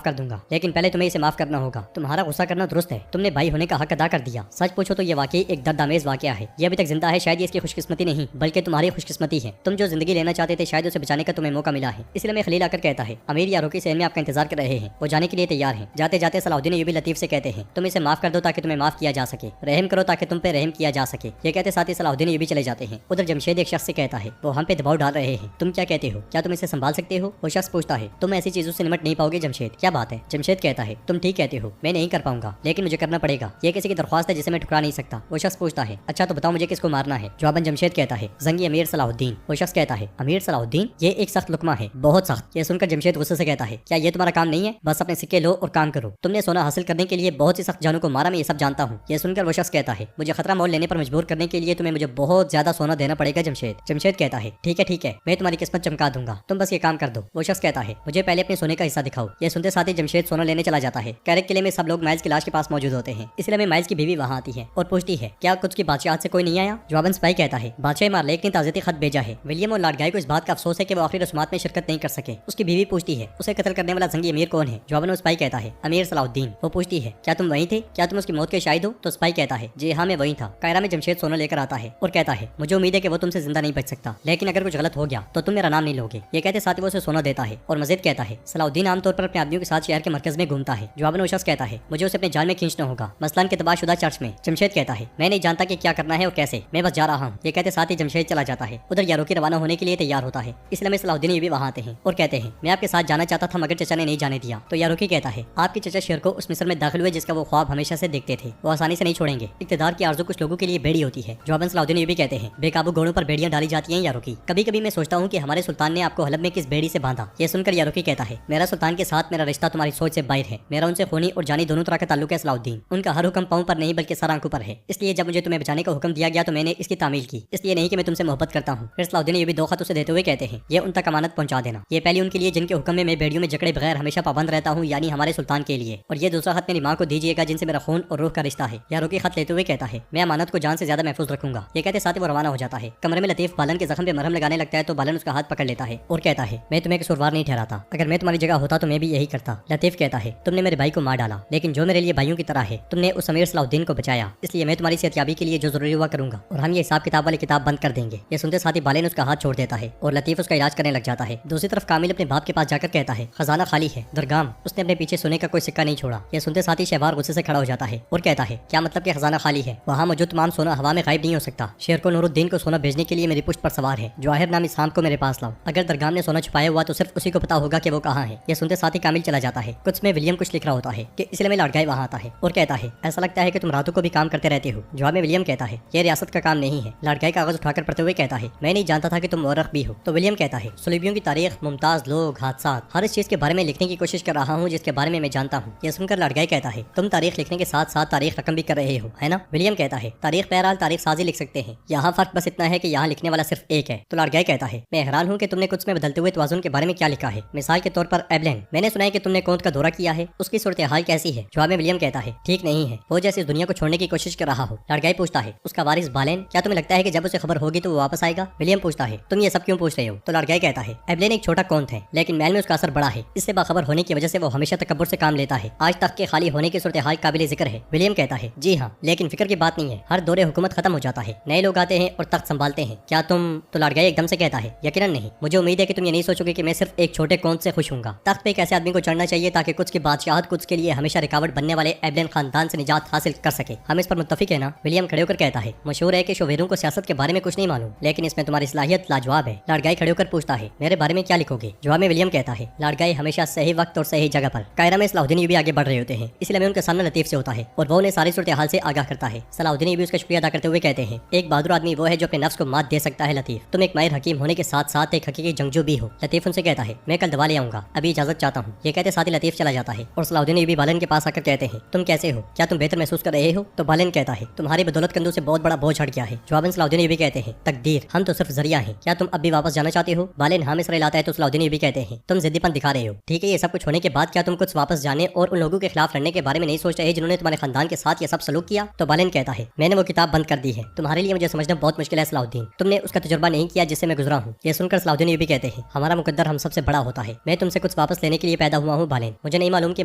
कर दूंगा, लेकिन पहले तुम्हें इसे माफ करना होगा। तुम्हारा गुस्सा करना दुरुस्त है, तुमने भाई होने का हक अदा कर दिया। सच पूछो तो ये वाकई एक दर्दामेज वाकया है। ये अभी तक जिंदा है, शायद ये इसकी खुशकिस्मती नहीं बल्कि तुम्हारी खुशकिस्मती कहती है, तुम जो जिंदगी लेना चाहते थे शायद उसे बचाने का तुम्हें मौका मिला है। इसलिए मैं खलील आकर कहता है, अमीर या रोकी सहन में आपका इंतजार कर रहे हैं, वो जाने के लिए तैयार हैं। जाते जाते सलाउद्दीन अय्यूबी लतीफ से कहते हैं, तुम इसे माफ कर दो ताकि तुम्हें माफ किया जा सके, रहम करो ताकि तुम पे रहम किया जा सके। ये कहते साथ ही सलाउद्दीन अय्यूबी चले जाते हैं। उधर जमशेद एक शख्स से कहता है, वो हम पे दबाव डाल रहे हैं, तुम क्या कहते हो, क्या तुम इसे संभाल सकते हो? वो शख्स पूछता है, तुम ऐसी चीजों से निपट नहीं पाओगे जमशेद, क्या बात है? जमशेद कहता है, तुम ठीक कहते हो, मैं नहीं कर पाऊंगा, लेकिन मुझे करना पड़ेगा, ये किसी की दरख्वास्त है जिसे मैं ठुकरा नहीं सकता। वो शख्स पूछता है, अच्छा तो बताओ मुझे किसको मारना है? जवाबन जमशेद कहता है, जंगी अमीर सलाउद्दीन। वो शख्स कहता है, अमीर सलाउद्दीन, ये एक सख्त लुकमा है, बहुत सख्त। ये सुनकर जमशेद गुस्से से कहता है, क्या ये तुम्हारा काम नहीं है? बस अपने सिक्के लो और काम करो, तुमने सोना हासिल करने के लिए बहुत सी सख्त जानों को मारा, मैं ये सब जानता हूँ। ये सुनकर वो शख्स कहता है, मुझे खतरा मोल लेने पर मजबूर करने के लिए तुम्हें मुझे बहुत ज्यादा सोना देना पड़ेगा जमशेद। जमशेद कहता है, ठीक है, मैं तुम्हारी किस्मत चमका दूंगा, तुम बस ये काम कर दो। वो शख्स कहता है, मुझे पहले अपने सोने का हिस्सा दिखाओ। ये सुनते साथ ही जमशेद सोना लेने चला जाता है। कैरेक किले में सब लोग माइल्स की लाश के पास मौजूद होते हैं, इसलिए में माइल्स की बीवी वहाँ आती है और पूछती है, क्या कुछ की बादशाह से कोई नहीं आया? जवाबन सिपाही कहता है, बादशाह मार्लेक ने ताज़ियती खत भेजा है। विलियम और लॉर्ड गाय को इस बात का अफसोस है कि वो आखिरी रस्मात में शिरकत नहीं कर सके। उसकी बीवी पूछती है, उसे कत्ल करने वाला जंगी अमीर कौन है? जवाबन सिपाही कहता है, अमीर सलाउद्दीन। वो पूछती है, क्या तुम वहीं थे? क्या तुम उसकी मौत के शाहिद हो? तो सिपाही कहता है, जी हाँ मैं वहीं था। कायरा में जमशेद सोना लेकर आता है और कहता है, मुझे उम्मीद है कि वो तुमसे जिंदा नहीं बच सकता, लेकिन अगर कुछ गलत हो गया तो तुम मेरा नाम नहीं लोगे। ये कहते साथ ही वो उसे सोना देता है और मजीद कहता है, सलाउद्दीन आमतौर पर अपने आदमियों के साथ शहर के मरकज में घूमता है। जवाबन वो शख्स कहता है, मुझे उसे अपने जाल में खींचना होगा, मसलन के तबाहशुदा चर्च में। जमशेद कहता है, मैं नहीं जानता कि क्या करना है और कैसे, मैं बस जा रहा हूँ। ये कहते साथ ही जमशेद चला जाता है। उधर यारों की रवाना होने के लिए तैयार होता है। इसलिए में सलाउद्दीन अय्यूबी वहाँ आते हैं और कहते हैं, मैं आपके साथ जाना चाहता था मगर चचा ने नहीं जाने दिया। तो यारों की कहता है, आपके चचा शेर को उस मिस्र में दाखिल हुए जिसका वो ख्वाब हमेशा से देखते थे, वो आसानी से नहीं छोड़ेंगे। इक़्तिदार की आरज़ू कुछ लोगों के लिए बेड़ी होती है। जवाबन सलाउद्दीन अय्यूबी कहते हैं, बेकाबू घोड़ों पर बेड़ियां डाली जाती हैं यारों की। कभी कभी मैं सोचता हूँ कि हमारे सुल्तान ने आपको हलब में किस बेड़ी से बांधा। ये सुनकर यारों की कहता है, मेरा सुल्तान के साथ मेरा रिश्ता तुम्हारी सोच से बाहर है, मेरा उनसे खूनी और जानी दोनों तरह का ताल्लुक है सलाउद्दीन। उनका हर हुक्म पाँव पर नहीं बल्कि सर आंखों पर है, इसलिए जब मुझे तुम्हें बचाने का हुक्म दिया गया तो मैंने इसकी तामील की, इसलिए नहीं कि मैं तुमसे मोहब्बत करता हूँ। फिर सलाउद्दीन अय्यूबी दो खत उसे देते हुए कहते हैं, ये उन तक अमानत पहुंचा देना। ये पहली उनके लिए जिनके हुक्म में मैं बेड़ियों में जकड़े बगैर हमेशा पाबंद रहता हूँ, यानी हमारे सुल्तान के लिए, और ये दूसरा खत मेरी माँ को दीजिएगा जिनसे मेरा खून और रूह का रिश्ता है। यारों की खत लेते हुए कहता है, मैं अमानत को जान से ज्यादा महफूज रखूंगा। ये कहते साथ ही वो रवाना हो जाता है। कमरे में लतीफ बालन के जख्म पे मरहम लगाने लगता है तो बालन उसका हाथ पकड़ लेता है और कहता है, मैं तुम्हें कसूरवार नहीं ठहराता, अगर मैं तुम्हारी जगह होता तो मैं भी यही करता। लतीफ कहता है, तुमने मेरे भाई को मार डाला, लेकिन जो मेरे लिए भाइयों की तरह है, तुमने उस अमीर सलाउद्दीन को बचाया, इसलिए मैं तुम्हारी सेहतयाबी के लिए जो जरूरी हुआ करूंगा और हम ये हिसाब किताब वाली किताब बंद कर देंगे। ये सुनते साथ ही बालन उसका हाथ छोड़ देता है और लतीफ उसका इलाज करने लग जाता है। दूसरी तरफ कामिल अपने बाप के पास जाकर कहता है, खजाना खाली है दरगाम, उसने अपने पीछे सोने का कोई सिक्का नहीं छोड़ा। ये सुनते साथ ही शहबार गुस्से से खड़ा हो जाता है और कहता है, क्या मतलब कि खजाना खाली है? वहाँ मौजूद तमाम सोना हवा में गायब नहीं हो सकता। शेर को नूरुद्दीन को सोना भेजने के लिए मेरी पुश्त पर सवार है, जवाहिर नामी सांप को मेरे पास लाओ। अगर दरगाम ने सोना छुपाया हुआ तो सिर्फ उसी को पता होगा कि वो कहाँ है। ये सुनते साथ ही कामिल चला जाता है। कुछ में विलियम कुछ लिख रहा होता है कि इसलिए मैं लड़गाई वहाँ आता है और कहता है, ऐसा लगता है कि तुम रातों को भी काम करते रहते हो। जवाब में विलियम कहता है, ये रियासत का काम नहीं है। लड़गाई कागज उठाकर पढ़ते हुए कहता है, मैं नहीं जानता था कि तुम मौरख भी हो। तो विलियम कहता है, सलीबियों की तारीख, मुमताज लोग, हादसा, हर इस चीज के बारे में लिखने की कोशिश कर रहा हूँ जिसके बारे में मैं जानता हूँ। ये सुनकर लड़गाई कहता है, तुम तारीख लिखने के साथ साथ तारीख रकम भी कर रहे हो, है ना? विलियम कहता है, तारीख बहरहाल तारीख साजी लिख सकते हैं, यहाँ फर्क बस इतना है कि यहाँ लिखने वाला सिर्फ एक है। तो लड़गाई कहता है, मैं हैरान हूँ कि तुमने कुछ में बदलते हुए तवाज़ुन के बारे में क्या लिखा है। मिसाल के तौर पर एबलेन, मैंने सुना है कि तुमने कोंत का दौरा किया है, उसकी सूरत हाल कैसी है? जवाब में विलियम कहता है, ठीक नहीं है, वो जैसे इस दुनिया को छोड़ने की कोशिश कर रहा हो। लड़गाई पूछता है, उसका वारिस बालेन, क्या तुम्हें लगता है कि जब उसे खबर होगी तो वो वापस आएगा? विलियम पूछता है, तुम ये सब क्यों पूछ रहे हो? तो लड़गाई कहता है, एबलेन एक छोटा कोंत है, लेकिन महल में उसका असर बड़ा है, इससे बाखबर होने की वजह से वो हमेशा तकब्बुर से काम लेता है। आज तक के खाली होने की सूरत हाल काबिल जिक्र है। विलियम कहता है, जी हाँ, लेकिन फिक्र की बात नहीं है, हर दौरे हुकूमत खत्म हो जाता है, नए लोग आते हैं और तख्त संभालते हैं। क्या तुम? तो लड़गाई एकदम से कहता है, यकीनन नहीं, मुझे उम्मीद है कि तुम ये नहीं सोचोगे कि मैं सिर्फ एक छोटे कोंत से खुश हूँगा। तख्त पे एक ऐसे आदमी को चढ़ना चाहिए ताकि कुछ की बादशाहत कुछ के लिए हमेशा रुकावट बनने वाले एबलेन खानदान से निजात हासिल कर सके। हम इस पर मुत्तफिक है ना? विलियम खड़े होकर कहता है, मशहूर है कि शोवेरों को सियासत के बारे में कुछ नहीं मालूम, लेकिन इसमें तुम्हारी सलाहियत लाजवाब है। लड़गाई खड़े होकर पूछता है, मेरे बारे में क्या लिखोगे? जवाब में विलियम कहता है, लड़गाई हमेशा सही वक्त और सही जगह पर। कायरा में सलाउद्दीन अय्यूबी आगे बढ़ रहे होते हैं, इसलिए मैं उनके सामने लतीफ से होता है और वो उन्हें सारी सूरत हाल से आगाह करता है। सलाउद्दीन अय्यूबी उसका शुक्रिया अदा करते हुए कहते हैं, एक बहादुर आदमी वो है जो अपने नफ्स को मात दे सकता है लतीफ, तुम एक माहिर हकीम होने के साथ साथ एक हकीकी जंगजू भी हो। लतीफ उनसे कहता है, मैं कल दवा ले आऊंगा, अभी इजाजत चाहता हूँ। ये कहते साथ ही लतीफ चला जाता है और सलाउद्दीन अय्यूबी बालन के पास आकर कहते हैं, तुम कैसे हो? क्या तुम बेहतर महसूस कर रहे हो? तो बालन कहता है, तुम्हारी बदौलत कंधों से बहुत बड़ा बोझ हट गया है। जवाबन सलाउद्दीन अय्यूबी कहते हैं, तकदीर, हम तो सिर्फ जरिया हैं, क्या तुम अब भी वापस जाना चाहते हो? बालन हाँ में सर हिलाता है तो सलाउद्दीन अय्यूबी कहते हैं, तुम जिद्दीपन दिखा रहे हो। ठीक है, ये सब कुछ होने के बाद क्या तुम कुछ वापस जाने और उन लोगों के खिलाफ लड़ने के बारे में नहीं सोच रहे जिन्होंने तुम्हारे खानदान के साथ ये सब सलूक किया? तो बालन कहता है, मैंने वो किताब बंद कर दी है, तुम्हारे लिए मुझे समझना बहुत मुश्किल है सलाउद्दीन, तुमने उसका तजुर्बा नहीं किया जिससे मैं गुजरा हूँ। ये सुनकर सलाउद्दीन अय्यूबी कहते हैं, हमारा मुकद्दर हम सबसे बड़ा होता है, मैं तुमसे कुछ वापस लेने के लिए पैदा हुआ हूँ बालन, मुझे नहीं मालूम कि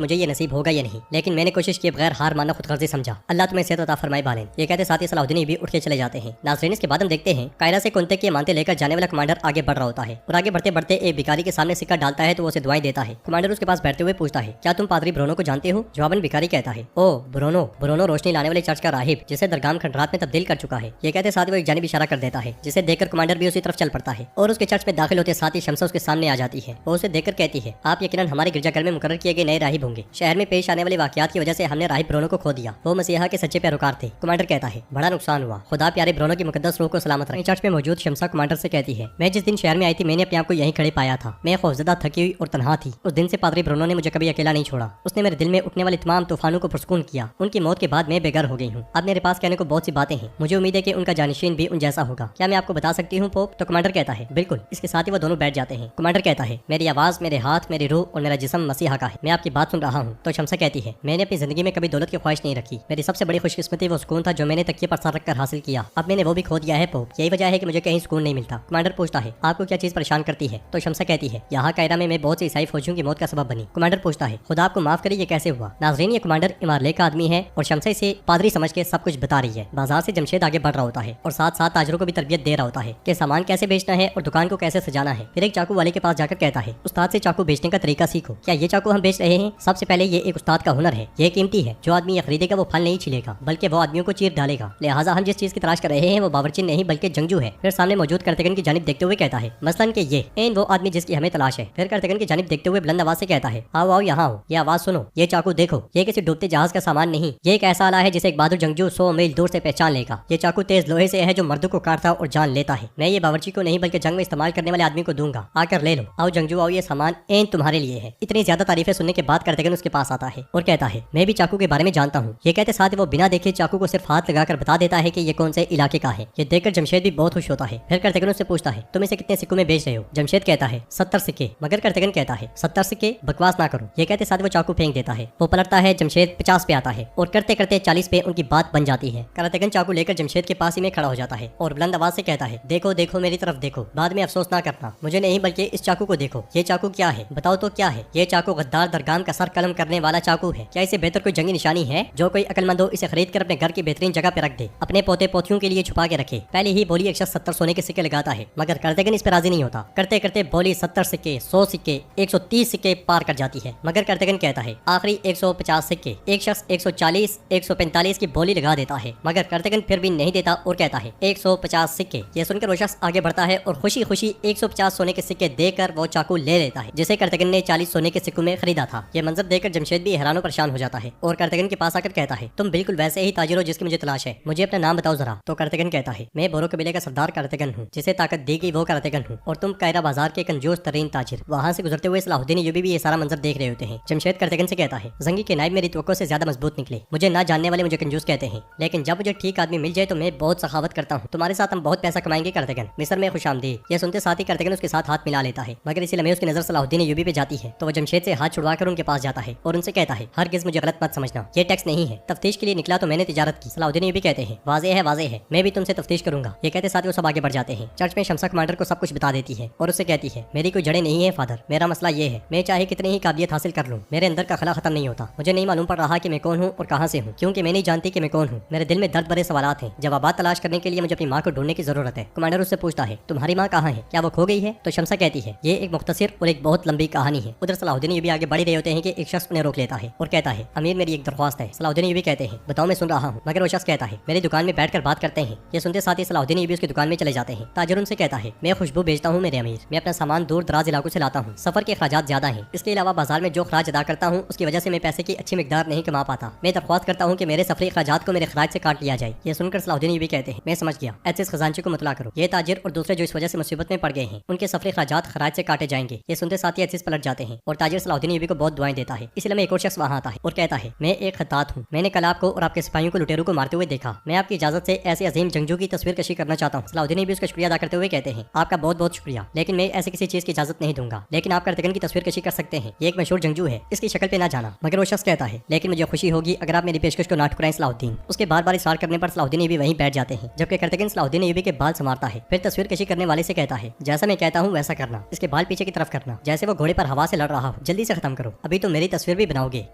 मुझे ये नसीब होगा या नहीं, लेकिन मैंने कोशिश किए बगैर हार मानना खुद गर्जी समझा। अल्लाह तुम्हें सेहत अता फरमाए बालन। ये कहते साथ ही सलाउद्दीन अय्यूबी उठ के चले जाते हैं। नाज़रीन, इसके बाद हम देखते हैं कायरा से कोंते कि मानते लेकर जाने वाला कमांडर आगे बढ़ रहा होता है और आगे बढ़ते बढ़ते एक भिखारी के सामने सिक्का डालता है तो वो उसे दुआएं देता है। कमांडर उसके पास बैठते हुए पूछता है, क्या तुम पादरी ब्रोनो को जानते हो? जवाबन भिखारी कहता है, ओ ब्रोनो, ब्रोनो रोशनी लाने वाले चर्च का राहिब जिसे दरगाह खंडरात में तब्दील कर चुका है। ये कहते साथ वो एक जानिब इशारा कर देता है जिसे देखकर कमांडर भी उसी तरफ चल पड़ता है और उसके चर्च में दाखिल होते साथ ही शमसा उसके सामने आ जाती है। वो उसे देखकर कहती है, आप यकीनन हमारे गिरजाघर में मुकर्रर किए गए नए राहिब होंगे। शहर में पेश आने वाले वाकयात की वजह से हमने राहिब ब्रोनो को खो दिया। वो मसीहा के सच्चे पैरोकार थे। कमांडर कहता है, बड़ा नुकसान हुआ, खुदा प्यारे ब्रोनो की मुकद्दस रूह को सलामत रखे। चर्च में मौजूद शमसा कमांडर से कहती है, मैं जिस दिन शहर में आई थी मैंने अपने आप को यहीं खड़े पाया था। मैं खौफजदा, थकी हुई और तनहा थी। उस दिन से पादरी ब्रोनो ने मुझे कभी अकेला नहीं छोड़ा। उसने मेरे दिल में उठने वाले तमाम तूफानों को पुरस्कून किया। उनकी मौत के बाद मैं बेघर हो गई हूँ। अब मेरे पास कहने को बहुत सी बातें हैं। मुझे उम्मीद है कि उनका जानिशीन भी उन जैसा होगा। क्या मैं आपको बता सकती हूँ पोप? तो कमांडर कहता है, बिल्कुल। इसके साथ ही वो दोनों बैठ जाते हैं। कमांडर कहता है, मेरी आवाज, मेरे हाथ, मेरी रूह और मेरा जिस्म मसीहा का है। मैं आपकी बात सुन रहा हूँ। तो शमसा कहती है, मैंने अपनी जिंदगी में कभी दौलत की ख्वाहिश नहीं रखी। मेरी सबसे बड़ी खुशकिस्मती वो सुकून था जो मैंने तकिए पर सर रखकर हासिल किया। अब मैंने वो भी खो दिया है पोप। यही वजह है कि मुझे कहीं सुकून नहीं मिलता। कमांडर पूछता है, आपको क्या चीज परेशान करती है? तो शमसा कहती है, यहाँ कायरा में मैं बहुत सी ईसाई फौजियों की मौत का सबब बनी। कमांडर पूछता है, खुदा आपको माफ करे, ये कैसे हुआ? नाजरीन, ये कमांडर इमारले का आदमी है और शमसा इसे पादरी समझ के सब कुछ बता रही है। बाजार से जमशेद आगे बढ़ रहा होता है और साथ साथ ताजरों को भी तरबियत दे रहा होता है कि सामान कैसे बेचना है और दुकान को कैसे सजाना है। फिर एक चाकू वाले के पास जाकर कहता है, उस्ताद से चाकू बेचने का तरीका सीखो। क्या ये चाकू हम बेच रहे हैं? सबसे पहले ये एक उस्ताद का हुनर है। ये कीमती है। जो आदमी ये खरीदेगा वो फल नहीं छिलेगा बल्कि वो आदमियों को चीर डालेगा। लिहाजा हम जिस चीज की तलाश कर रहे हैं वो बावर्ची नहीं बल्कि जंगजू है। फिर सामने मौजूद करतगन की जानिब देखते हुए कहता है, मसलन के ये एन वो आदमी जिसकी हमें तलाश है। फिर करतगन की जानिब देखते हुए बुलंद आवाज से कहता है, आओ आओ यहाँ आओ, ये आवाज सुनो, ये चाकू देखो। ये किसी डूबते जहाज का सामान नहीं, ये एक ऐसा आला है जिसे एक बहादुर जंगजू 100 मील दूर से पहचान लेगा। ये चाकू तेज लोहे से है जो मर्दों को काटता और जान लेता है। मैं ये बावर्ची को नहीं बल्कि जंग में इस्तेमाल करने वाले आदमी को दूंगा। आकर ले लो। आओ जंगजू आओ, ये सामान एन तुम्हारे लिए है। इतनी ज्यादा तारीफें सुनने के बाद करतगन उसके पास आता है और कहता है, मैं भी चाकू के बारे में जानता हूँ। ये कहते साथ वो बिना देखे चाकू को सिर्फ हाथ लगाकर बता देता है कि ये कौन से इलाके का है। ये देखकर जमशेद भी बहुत खुश होता है। फिर करतगन उससे पूछता है, तुम इसे कितने सिक्कों में बेच रहे हो? जमशेद कहता है, 70 सिक्के। मगर करतगन कहता है, 70 सिक्के? बकवास ना करो। ये कहते साथ वो चाकू फेंक देता है। वो पलटता है, जमशेद 50 पे आता है और करते करते 40 पे उनकी बात बन जाती है। करतगन चाकू लेकर जमशेद के पास ही में खड़ा हो जाता है और बुलंद आवाज से कहता है, देखो देखो मेरी तरफ देखो, बाद में अफसोस ना करना। मुझे नहीं बल्कि इस चाकू को देखो। ये चाकू क्या है? बताओ तो क्या है? ये चाकू गद्दार दरगाम का सर कलम करने वाला चाकू है। क्या इसे बेहतर कोई जंगी निशानी है? जो कोई अक्लमंद हो इसे खरीद कर अपने घर की बेहतरीन जगह पे रख दे, अपने पोते पोतियों के लिए छुपा के रखे। पहले ही बोली एक शख्स 70 सोने के सिक्के लगाता है मगर करतगन इस पर राजी नहीं होता। करते करते बोली 70 सिक्के, 100 सिक्के, 130 सिक्के पार कर जाती है। मगर करतगन कहता है, आखिरी 150 सिक्के। एक शख्स 140, 145 की बोली लगा देता है मगर करतगन फिर भी नहीं देता और कहता है 150 सिक्के। ये सुनकर वो शख्स आगे बढ़ता है और खुशी खुशी 150 सोने के सिक्के देकर वो चाकू ले लेता है जिसे करतगन ने 40 सोने के सिक्कों में खरीदा था। ये मंजर देखकर जमशेद भी हैरान परेशान हो जाता है और करतगन के पास आकर कहता है, तुम बिल्कुल वैसे ही ताजिर हो जिसकी मुझे तलाश है। मुझे अपना नाम बताओ जरा। तो करतगन कहता है, मैं बोरो कबीले का सरदार करतगन हूँ, जिसे ताकत दी गई वो करतगन हूँ और तुम कायरा बाजार के कंजूस तरीन ताजिर। वहाँ से गुजरते हुए सलाहुद्दीन अय्यूबी भी ये सारा मंजर देख रहे होते हैं। जमशेद करतगन से कहता है, जंगी के नायब मेरी तवक्को से ज्यादा मजबूत निकले। मुझे ना जानने वाले मुझे कंजूस कहते हैं, लेकिन जब मुझे ठीक आदमी मिल जाए तो मैं बहुत सखावत करता हूँ। तुम्हारे साथ हम बहुत पैसा कमाएंगे करतगन। मिस्र में खुशामदीद। ये सुनते साथ ही करतगन उसके साथ हाथ मिला लेता है मगर इसी लम्हे उसकी नजर सलाहुद्दीन अय्यूबी पे जाती है तो वो जमशेद से हाथ छुड़वाकर उनके पास जाता है और उनसे कहता है, हरगिज़ मुझे गलत मत समझना, ये टैक्स नहीं है। तफ्तीश के लिए निकला तो मैंने तिजारत की। सलाहुद्दीन अय्यूबी कहते हैं, वाज़ेह है, मैं भी तुमसे तफ्तीश करूंगा। ये कहते साथ वो सब आगे बढ़ जाते हैं। चर्च में शमसा कमांडर को सब कुछ बता देती है और उससे कहती है, मेरी कोई जड़ें नहीं है फादर। मेरा मसला ये है, मैं चाहे कितनी ही काबिलियत हासिल कर लूँ, मेरे अंदर का खला खत्म नहीं होता। मुझे नहीं मालूम पड़ रहा कि मैं कौन हूँ और कहाँ से हूँ, क्योंकि मैं नहीं जानती कि मैं कौन हूँ। मेरे दिल में दर्द भरे सवालात हैं। जवाबात तलाश करने के लिए मुझे अपनी माँ को ढूंढने की जरूरत है। कमांडर उससे पूछता है, तुम्हारी माँ कहाँ है? क्या वो खो गई है? तो शमसा कहती है, ये एक मुख्तसर और एक बहुत लंबी कहानी है। उधर सलाहुद्दीन अय्यूबी आगे बढ़ रहे होते हैं कि एक शख्स उन्हें रोक लेता है और कहता है, अमीर मेरी एक दरख्वास्त है। सलाहुद्दीन अय्यूबी कहते हैं, बताओ मैं सुन रहा हूँ। मगर वो शख्स कहता है, मेरी दुकान में बैठकर बात करते हैं। ये सुनते साथ ही सलाहुद्दीन अय्यूबी उसकी दुकान में चले जाते हैं। ताजिर उनसे कहता है, मैं खुशबू बेचता हूँ मेरे अमीर, मैं अपना सामान दूर दराज इलाकों से लाता हूँ। सफर के अखराजात ज्यादा हैं, इसके अलावा बाजार में जो खराज अदा करता हूँ उसकी वजह से मैं पैसे की अच्छी मिकदार नहीं कमा पाता। मैं दरख्वास्त करता हूँ कि मेरे सफरी अखराजात को मेरे खराज से काट लिया जाए। ये सुनकर सलाहुद्दीन अय्यूबी कहते हैं, मैं समझ गया, ऐसे इस खजांची को मुतला करो। ये ताजिर और दूसरे जो इस वजह से मुसीबत में पड़ गए हैं उनके सफरी अखराजात खराज से काटे जाएंगे। ये सुनते साथ ही ऐसे पलट जाते हैं और ताजिर सलाहुद्दीन अय्यूबी को बहुत दुआएं देता है। इसलिए मैं एक और शख्स वहाँ आता है और कहता है, मैं एक खत्तात हूँ, मैंने कल आपको और आपके सिपाहियों को लुटेरों को मारते हुए देखा। मैं आपकी इजाजत से ऐसे अजीम जंगजू की तस्वीर कशी करना चाहता हूँ। सलाहुद्दीन अय्यूबी उसका शुक्रिया अदा करते हुए कहते हैं, आपका बहुत बहुत शुक्रिया, लेकिन मैं ऐसे किसी चीज की इजाजत नहीं दूंगा। लेकिन आप करतगन की तस्वीर कशी कर सकते हैं, ये एक मशहूर जंगजू है, इसकी शक्ल पे ना जाना। मगर वो शख्स कहता है, लेकिन मुझे खुशी होगी अगर आप मेरी पेशकश को ना ठुकराएं सलाहुद्दीन। उसके बार बार इस्रार करने पर सलाहुद्दीन अय्यूबी वहीं बैठ जाते हैं, जबकि करतगन सलाहुद्दीन अय्यूबी के बाल संवारता है। फिर तस्वीर कशी करने वाले से कहता है, जैसा मैं कहता हूँ वैसा करना, इसके बाल पीछे की तरफ करना, जैसे वो घोड़े पर हवा से लड़ रहा हो। जल्दी से खत्म करो, अभी तो मेरी तस्वीर भी बनाओगे,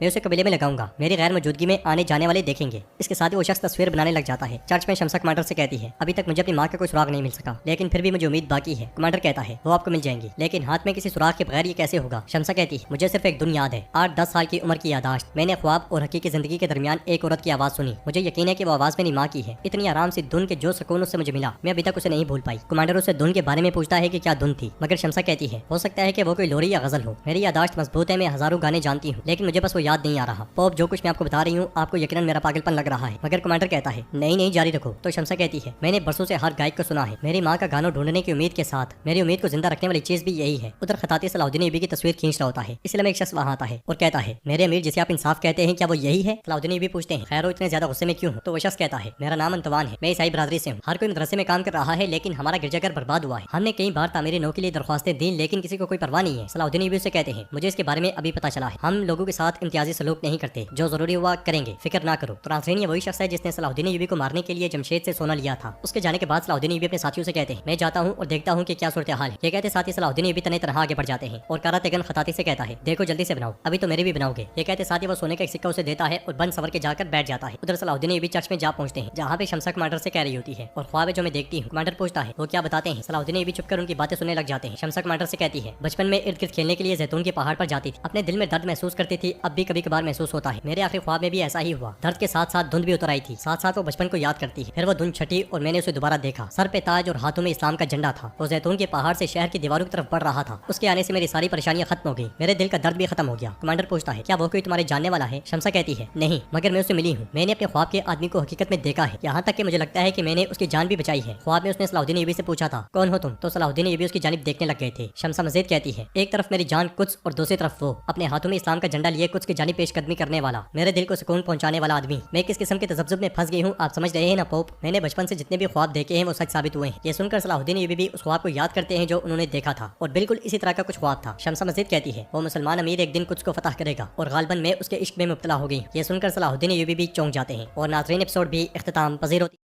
मैं उसे कबीले में लगाऊंगा, मेरी गैर मौजूदगी में आने जाने वाले देखेंगे। इसके साथ ही वो शख्स तस्वीर बनाने लग जाता है। चर्च में शमसा कमांडर से कहती है, अभी तक मुझे अपनी माँ का कोई सुराग नहीं नहीं मिल सका, लेकिन फिर भी मुझे उम्मीद बाकी है। कमांडर कहता है वो आपको मिल जाएंगी, लेकिन हाथ में किसी सुराख के बगैर ये कैसे होगा? शमसा कहती है मुझे सिर्फ एक धुन याद है, 8-10 साल की उम्र की यादाश्त। मैंने ख्वाब और हकीकी जिंदगी के दरमियान एक औरत की आवाज सुनी। मुझे यकीन है कि वो आवाज मेरी माँ की है। इतनी आराम से धुन के जो सुकून उससे मुझे मिला, मैं अभी तक उसे नहीं भूल पाई। कमांडर उससे धुन के बारे में पूछता है कि क्या धुन थी, मगर शमसा कहती है हो सकता है कि वो कोई लोरी या गजल हो। मेरी यादाश्त मजबूत है, मैं हजारों गाने जानती हूँ, लेकिन मुझे बस वो याद नहीं आ रहा। पॉप जो कुछ मैं आपको बता रही हूँ आपको यकीनन मेरा पागलपन लग रहा है। मगर कमांडर कहता है नहीं नहीं जारी रखो। तो शमसा कहती है मैंने बरसों से हर गायक को सुना है, मेरी माँ का गाना ढूंढने की उम्मीद के साथ मेरी उम्मीद को जिंदा रखने वाली चीज भी यही है। उधर खताती सलाहुद्दीन यूबी की तस्वीर खींच रहा होता है। इसलिए में एक शख्स वहाँ आता है और कहता है मेरे अमीर जिसे आप इंसाफ कहते हैं क्या वो यही है? सलाहुद्दीन यूबी पूछते हैं खैर इतने ज्यादा गुस्से में क्यों हो? तो वो शख्स कहता है मेरा नाम अंतवान है, मैं ईसाई बरादरी से हूँ। हर कोई मदरसे में काम कर रहा है, लेकिन हमारा गिरजाघर बर्बाद हुआ है। हमने कई बार तामीरी नौ के लिए दरख्वास्तें दी, लेकिन किसी को कोई परवाह नहीं है। सलाहुद्दीन यूबी से कहते हैं मुझे इसके बारे में अभी पता चला है, हम लोगों के साथ इम्तियाजी सलूक नहीं करते, जो जरूरी हुआ करेंगे, फिक्र ना करो। तो नाज़रीन ये वही शख्स है जिसने सलाहुद्दीन यूबी को मारने के लिए जमशेद से सोना लिया था। उसके जाने के बाद सलाहुद्दीन यूबी अपने साथियों से कहते हैं मैं जाता हूँ और देखता हूँ कि क्या सूरत हाल है। ये कहते साथ ही सलाहुद्दीन यूबी तने तरह आगे बढ़ जाते हैं और कारा तेगन खताती से कहता है देखो जल्दी से बनाओ, अभी तो मेरे भी बनाओगे। ये कहते साथ ही वो सोने का एक सिक्का उसे देता है और बंद सवर के जाकर बैठ जाता है। उधर सलाहुद्दीन यूबी चर्च में जा पहुंचते हैं, जहाँ पे शमसा कमांडर से कह रही होती है और ख्वाब जो मैं देखती हूँ। कमांडर पूछता है वो क्या बताते हैं? सलाहुद्दीन यूबी चुपकर उनकी बातें सुनने लग जाते हैं। शमसा कमांडर से कहती है बचपन में इर्द गिर्द खेलने के लिए जैतून के पहाड़ पर जाती थी, अपने दिल में दर्द महसूस करती थी, अब भी कभी कभार महसूस होता है। मेरे आखिरी ख्वाब में भी ऐसा ही हुआ, दर्द के साथ साथ धुंध भी उतर आई थी, साथ साथ वो बचपन को याद करती है। फिर वो धुंध छटी और मैंने उसे दोबारा देखा, सर पे ताज और हाथों में इस्लाम का झंडा था। वो जैतून के पहाड़ से शहर की दीवारों की तरफ बढ़ रहा था। उसके आने से मेरी सारी परेशानियां खत्म हो गई, मेरे दिल का दर्द भी खत्म हो गया। कमांडर पूछता है क्या वो कोई तुम्हारे जानने वाला है? शमसा कहती है नहीं, मगर मैं उससे मिली हूँ, मैंने अपने ख्वाब के आदमी को हकीकत में देखा है, यहाँ तक कि मुझे लगता है कि मैंने उसकी जान भी बचाई है। ख्वाब में उसने सलाहुद्दीन यूबी से पूछा था कौन हो तुम? तो सलाहुद्दीन यूबी उसकी जानिब देखने लग गए थे। शमसा मजीद कहती है एक तरफ मेरी जान कुछ और दूसरी तरफ वो अपने हाथों में इस्लाम का झंडा लिए कुछ की जानिब पेशकदमी करने वाला, मेरे दिल को सुकून पहुंचाने वाला आदमी। मैं किस किस्म के तजब्जुब में फंस गई हूँ आप समझ रहे हैं ना पोप? मैंने बचपन से जितने भी ख्वाब देखे हैं वो सच साबित हुए हैं। ये सुनकर सलाहुद्दीन यूबी भी उस ख्वाब को याद करते हैं जो उन्होंने देखा था और बिल्कुल इसी तरह का कुछ ख्वाब था। शमसा मजीद कहती है वो मुसलमान अमीर एक दिन कुछ को फतह करेगा और गालिबन मैं उसके इश्क में मुब्तला हो गई। ये सुनकर सलाहुद्दीन यूबी भी चौंक जाते हैं और नाज़रीन एपिसोड भी इख्तिताम पजीर होती